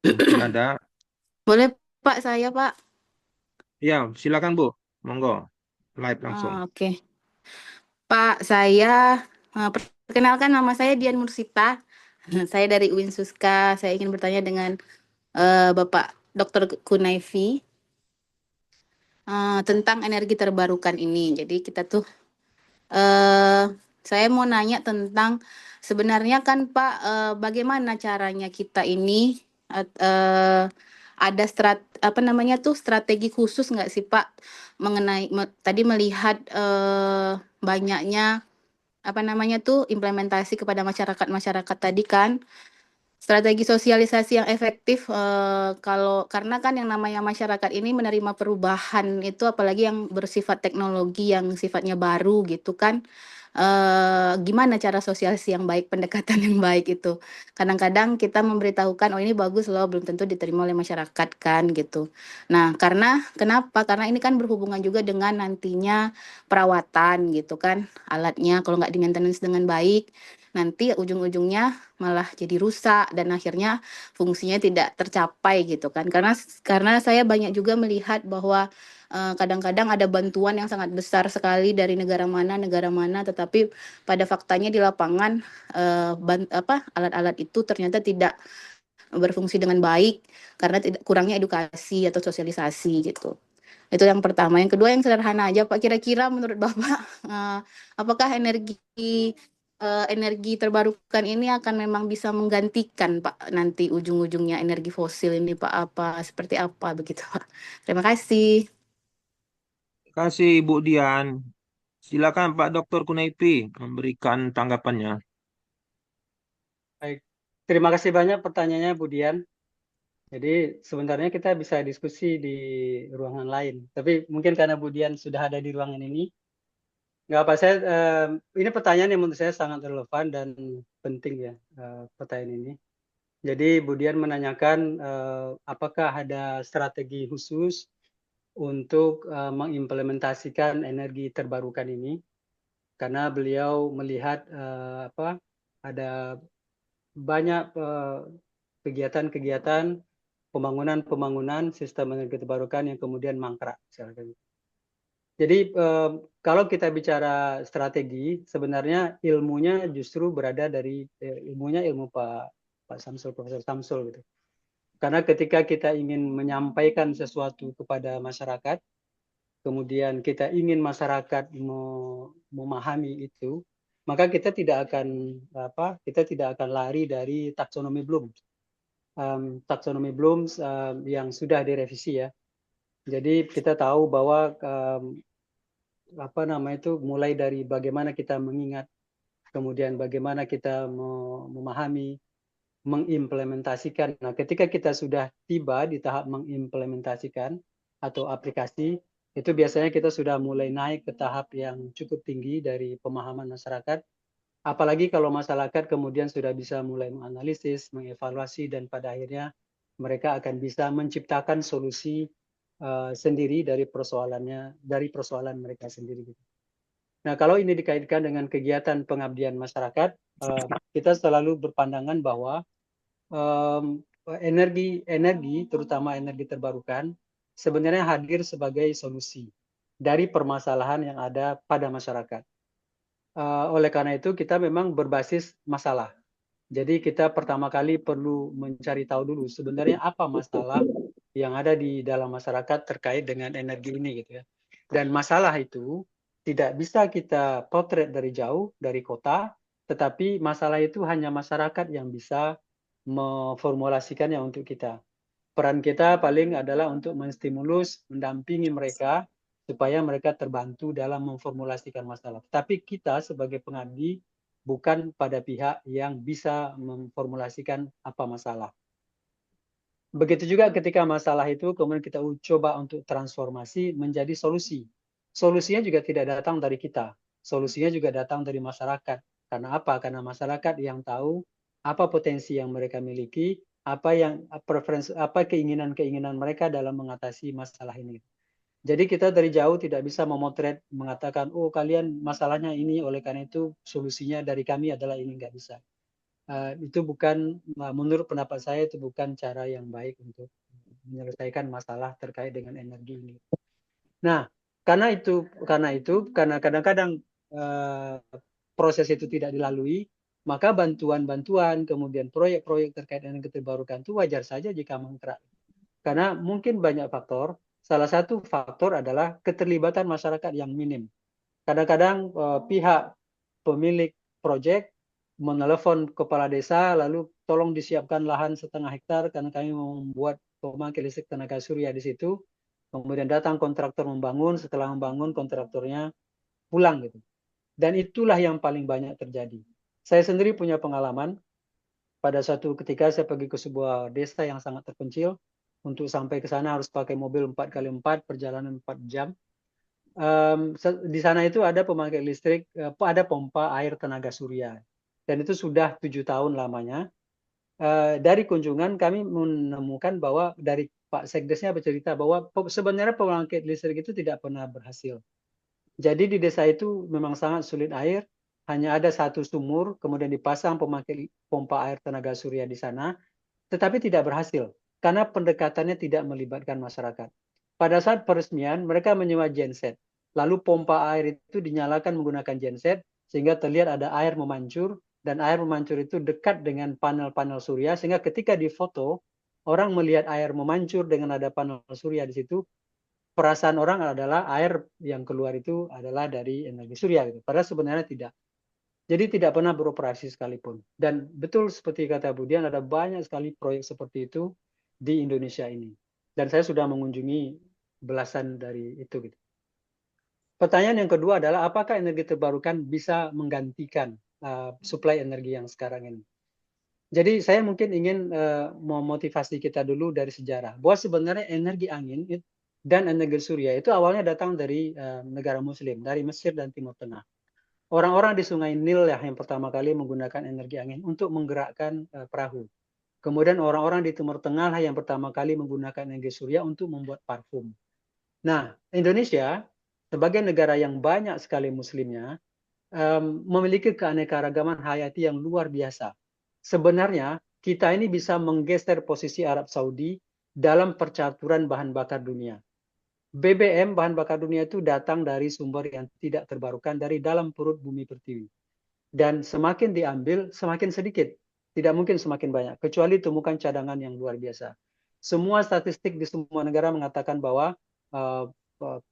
Mungkin ada. Boleh Pak, saya Pak. Ya, silakan Bu. Monggo. Live langsung. Oke. Pak, saya perkenalkan nama saya Dian Mursita. Saya dari UIN Suska. Saya ingin bertanya dengan Bapak Dr. Kunaifi tentang energi terbarukan ini. Jadi kita tuh saya mau nanya tentang sebenarnya kan Pak, bagaimana caranya kita ini ada apa namanya tuh strategi khusus nggak sih Pak mengenai tadi melihat banyaknya apa namanya tuh implementasi kepada masyarakat tadi kan strategi sosialisasi yang efektif kalau karena kan yang namanya masyarakat ini menerima perubahan itu apalagi yang bersifat teknologi yang sifatnya baru gitu kan gimana cara sosialisasi yang baik, pendekatan yang baik itu. Kadang-kadang kita memberitahukan, oh ini bagus loh, belum tentu diterima oleh masyarakat kan gitu. Nah, kenapa? Karena ini kan berhubungan juga dengan nantinya perawatan gitu kan, alatnya kalau nggak di-maintenance dengan baik, nanti ujung-ujungnya malah jadi rusak dan akhirnya fungsinya tidak tercapai gitu kan. Karena saya banyak juga melihat bahwa kadang-kadang ada bantuan yang sangat besar sekali dari negara mana, tetapi pada faktanya di lapangan alat-alat itu ternyata tidak berfungsi dengan baik karena kurangnya edukasi atau sosialisasi gitu. Itu yang pertama. Yang kedua yang sederhana aja Pak, kira-kira menurut Bapak apakah energi terbarukan ini akan memang bisa menggantikan Pak nanti ujung-ujungnya energi fosil ini Pak, seperti apa begitu Pak. Terima kasih. Terima kasih Ibu Dian. Silakan Pak Dr. Kunaipi memberikan tanggapannya. Baik. Terima kasih banyak pertanyaannya Bu Dian. Jadi sebenarnya kita bisa diskusi di ruangan lain. Tapi mungkin karena Budian sudah ada di ruangan ini, nggak apa saya. Ini pertanyaan yang menurut saya sangat relevan dan penting ya, pertanyaan ini. Jadi Budian menanyakan apakah ada strategi khusus untuk mengimplementasikan energi terbarukan ini, karena beliau melihat ada banyak kegiatan-kegiatan pembangunan sistem energi terbarukan yang kemudian mangkrak. Jadi kalau kita bicara strategi, sebenarnya ilmunya justru berada dari ilmu Pak Samsul, Profesor Samsul gitu. Karena ketika kita ingin menyampaikan sesuatu kepada masyarakat, kemudian kita ingin masyarakat memahami itu, maka kita tidak akan lari dari taksonomi Bloom. Taksonomi Bloom yang sudah direvisi ya. Jadi kita tahu bahwa mulai dari bagaimana kita mengingat, kemudian bagaimana kita memahami, mengimplementasikan. Nah, ketika kita sudah tiba di tahap mengimplementasikan atau aplikasi, itu biasanya kita sudah mulai naik ke tahap yang cukup tinggi dari pemahaman masyarakat. Apalagi kalau masyarakat kemudian sudah bisa mulai menganalisis, mengevaluasi, dan pada akhirnya mereka akan bisa menciptakan solusi sendiri dari persoalan mereka sendiri. Nah, kalau ini dikaitkan dengan kegiatan pengabdian masyarakat, kita selalu berpandangan bahwa energi, terutama energi terbarukan, sebenarnya hadir sebagai solusi dari permasalahan yang ada pada masyarakat. Oleh karena itu, kita memang berbasis masalah. Jadi kita pertama kali perlu mencari tahu dulu sebenarnya apa masalah yang ada di dalam masyarakat terkait dengan energi ini gitu ya. Dan masalah itu tidak bisa kita potret dari jauh, dari kota, tetapi masalah itu hanya masyarakat yang bisa memformulasikannya untuk kita. Peran kita paling adalah untuk menstimulus, mendampingi mereka supaya mereka terbantu dalam memformulasikan masalah. Tapi kita sebagai pengabdi bukan pada pihak yang bisa memformulasikan apa masalah. Begitu juga ketika masalah itu kemudian kita coba untuk transformasi menjadi solusi. Solusinya juga tidak datang dari kita. Solusinya juga datang dari masyarakat. Karena apa? Karena masyarakat yang tahu apa potensi yang mereka miliki, apa keinginan-keinginan mereka dalam mengatasi masalah ini. Jadi kita dari jauh tidak bisa memotret, mengatakan, oh kalian masalahnya ini, oleh karena itu solusinya dari kami adalah ini, nggak bisa. Itu bukan, menurut pendapat saya itu bukan cara yang baik untuk menyelesaikan masalah terkait dengan energi ini. Nah, karena kadang-kadang proses itu tidak dilalui, maka bantuan-bantuan, kemudian proyek-proyek terkait energi terbarukan itu wajar saja jika mangkrak. Karena mungkin banyak faktor. Salah satu faktor adalah keterlibatan masyarakat yang minim. Kadang-kadang pihak pemilik proyek menelepon kepala desa, lalu tolong disiapkan lahan 1,5 hektar karena kami membuat pembangkit listrik tenaga surya di situ. Kemudian datang kontraktor membangun, setelah membangun kontraktornya pulang gitu. Dan itulah yang paling banyak terjadi. Saya sendiri punya pengalaman. Pada suatu ketika saya pergi ke sebuah desa yang sangat terpencil. Untuk sampai ke sana harus pakai mobil 4x4, perjalanan 4 jam. Di sana itu ada pembangkit listrik, ada pompa air tenaga surya. Dan itu sudah 7 tahun lamanya. Dari kunjungan kami menemukan bahwa dari Pak Sekdesnya bercerita bahwa sebenarnya pembangkit listrik itu tidak pernah berhasil. Jadi di desa itu memang sangat sulit air, hanya ada satu sumur, kemudian dipasang pembangkit pompa air tenaga surya di sana, tetapi tidak berhasil karena pendekatannya tidak melibatkan masyarakat. Pada saat peresmian, mereka menyewa genset. Lalu pompa air itu dinyalakan menggunakan genset, sehingga terlihat ada air memancur, dan air memancur itu dekat dengan panel-panel surya, sehingga ketika difoto, orang melihat air memancur dengan ada panel surya di situ, perasaan orang adalah air yang keluar itu adalah dari energi surya. Gitu. Padahal sebenarnya tidak. Jadi tidak pernah beroperasi sekalipun. Dan betul seperti kata Budian, ada banyak sekali proyek seperti itu di Indonesia ini. Dan saya sudah mengunjungi belasan dari itu. Gitu. Pertanyaan yang kedua adalah apakah energi terbarukan bisa menggantikan suplai energi yang sekarang ini? Jadi saya mungkin ingin memotivasi kita dulu dari sejarah bahwa sebenarnya energi angin dan energi surya itu awalnya datang dari negara Muslim, dari Mesir dan Timur Tengah. Orang-orang di Sungai Nil yang pertama kali menggunakan energi angin untuk menggerakkan perahu. Kemudian orang-orang di Timur Tengah yang pertama kali menggunakan energi surya untuk membuat parfum. Nah, Indonesia sebagai negara yang banyak sekali Muslimnya memiliki keanekaragaman hayati yang luar biasa. Sebenarnya kita ini bisa menggeser posisi Arab Saudi dalam percaturan bahan bakar dunia. BBM, bahan bakar dunia itu datang dari sumber yang tidak terbarukan dari dalam perut bumi pertiwi. Dan semakin diambil, semakin sedikit. Tidak mungkin semakin banyak, kecuali temukan cadangan yang luar biasa. Semua statistik di semua negara mengatakan bahwa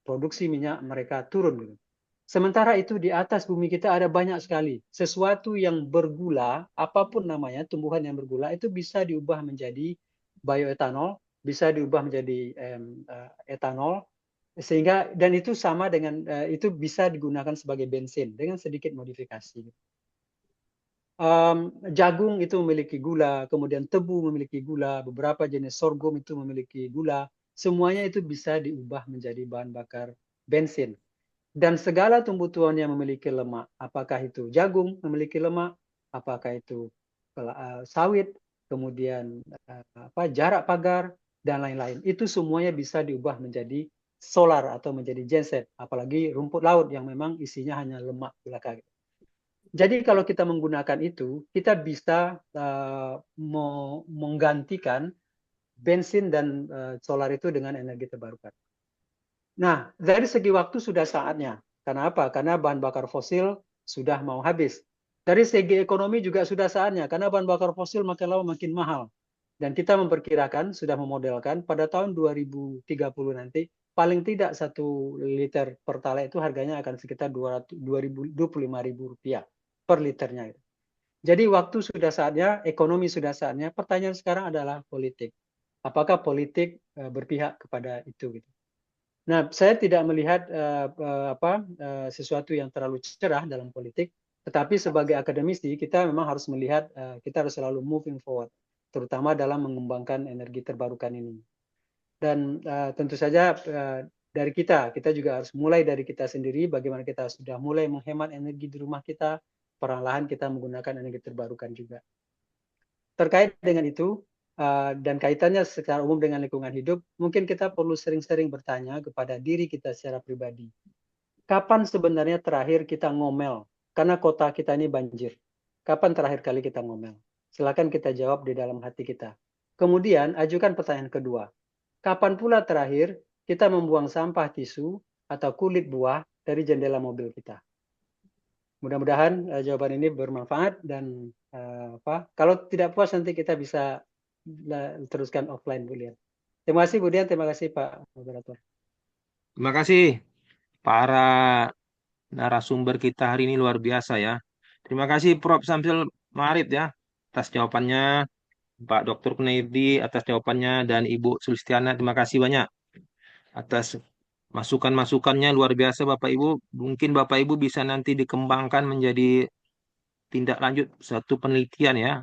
produksi minyak mereka turun. Gitu. Sementara itu di atas bumi kita ada banyak sekali. Sesuatu yang bergula, apapun namanya, tumbuhan yang bergula, itu bisa diubah menjadi bioetanol, bisa diubah menjadi etanol, sehingga dan itu sama dengan itu bisa digunakan sebagai bensin dengan sedikit modifikasi. Jagung itu memiliki gula, kemudian tebu memiliki gula, beberapa jenis sorghum itu memiliki gula, semuanya itu bisa diubah menjadi bahan bakar bensin. Dan segala tumbuh-tumbuhan yang memiliki lemak, apakah itu jagung memiliki lemak, apakah itu sawit, kemudian jarak pagar, dan lain-lain. Itu semuanya bisa diubah menjadi solar atau menjadi genset, apalagi rumput laut yang memang isinya hanya lemak belaka. Jadi kalau kita menggunakan itu, kita bisa menggantikan bensin dan solar itu dengan energi terbarukan. Nah, dari segi waktu sudah saatnya. Karena apa? Karena bahan bakar fosil sudah mau habis. Dari segi ekonomi juga sudah saatnya, karena bahan bakar fosil makin lama makin mahal. Dan kita memperkirakan, sudah memodelkan, pada tahun 2030 nanti, paling tidak 1 liter Pertalite itu harganya akan sekitar Rp25.000 per liternya. Jadi waktu sudah saatnya, ekonomi sudah saatnya. Pertanyaan sekarang adalah politik. Apakah politik berpihak kepada itu? Gitu. Nah, saya tidak melihat sesuatu yang terlalu cerah dalam politik, tetapi sebagai akademisi kita memang harus melihat, kita harus selalu moving forward, terutama dalam mengembangkan energi terbarukan ini. Dan tentu saja dari kita juga harus mulai dari kita sendiri, bagaimana kita sudah mulai menghemat energi di rumah kita, perlahan kita menggunakan energi terbarukan juga. Terkait dengan itu, dan kaitannya secara umum dengan lingkungan hidup, mungkin kita perlu sering-sering bertanya kepada diri kita secara pribadi. Kapan sebenarnya terakhir kita ngomel? Karena kota kita ini banjir. Kapan terakhir kali kita ngomel? Silakan kita jawab di dalam hati kita. Kemudian ajukan pertanyaan kedua. Kapan pula terakhir kita membuang sampah tisu atau kulit buah dari jendela mobil kita? Mudah-mudahan jawaban ini bermanfaat dan kalau tidak puas nanti kita bisa teruskan offline, Bu Lian. Terima kasih Bu Dian, terima kasih Pak Moderator. Terima kasih para narasumber kita hari ini luar biasa ya. Terima kasih Prof. Samsil Marit ya atas jawabannya, Pak Dr. Kunaidi atas jawabannya, dan Ibu Sulistiana terima kasih banyak atas masukan-masukannya luar biasa Bapak Ibu. Mungkin Bapak Ibu bisa nanti dikembangkan menjadi tindak lanjut satu penelitian ya.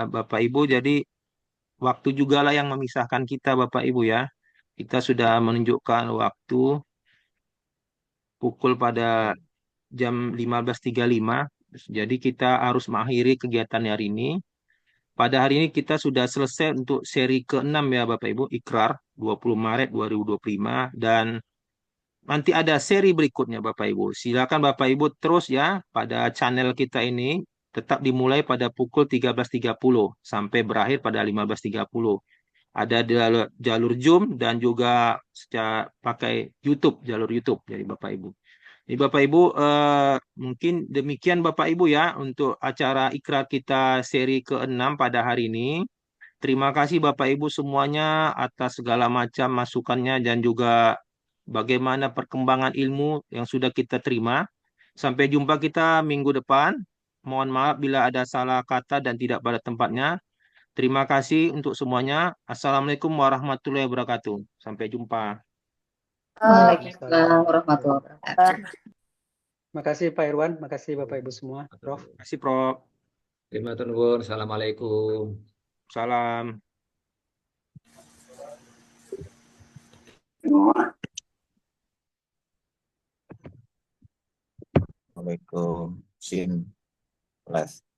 Bapak Ibu, jadi waktu juga lah yang memisahkan kita Bapak Ibu ya. Kita sudah menunjukkan waktu pukul pada jam 15.35. Jadi kita harus mengakhiri kegiatan hari ini. Pada hari ini kita sudah selesai untuk seri ke-6 ya Bapak Ibu, Ikrar 20 Maret 2025, dan nanti ada seri berikutnya Bapak Ibu. Silakan Bapak Ibu terus ya pada channel kita ini, tetap dimulai pada pukul 13.30 sampai berakhir pada 15.30. Ada jalur Zoom dan juga secara pakai YouTube, jalur YouTube dari Bapak Ibu. Jadi Bapak Ibu, mungkin demikian Bapak Ibu ya untuk acara ikrar kita seri ke-6 pada hari ini. Terima kasih Bapak Ibu semuanya atas segala macam masukannya dan juga bagaimana perkembangan ilmu yang sudah kita terima. Sampai jumpa kita minggu depan. Mohon maaf bila ada salah kata dan tidak pada tempatnya. Terima kasih untuk semuanya. Assalamualaikum warahmatullahi wabarakatuh. Sampai jumpa. Waalaikumsalam warahmatullahi wabarakatuh. Terima kasih Pak Irwan, terima kasih Bapak Ibu semua, Prof. Terima kasih Prof. Terima kasih. Assalamualaikum. Salam. Assalamualaikum. Sim. Les.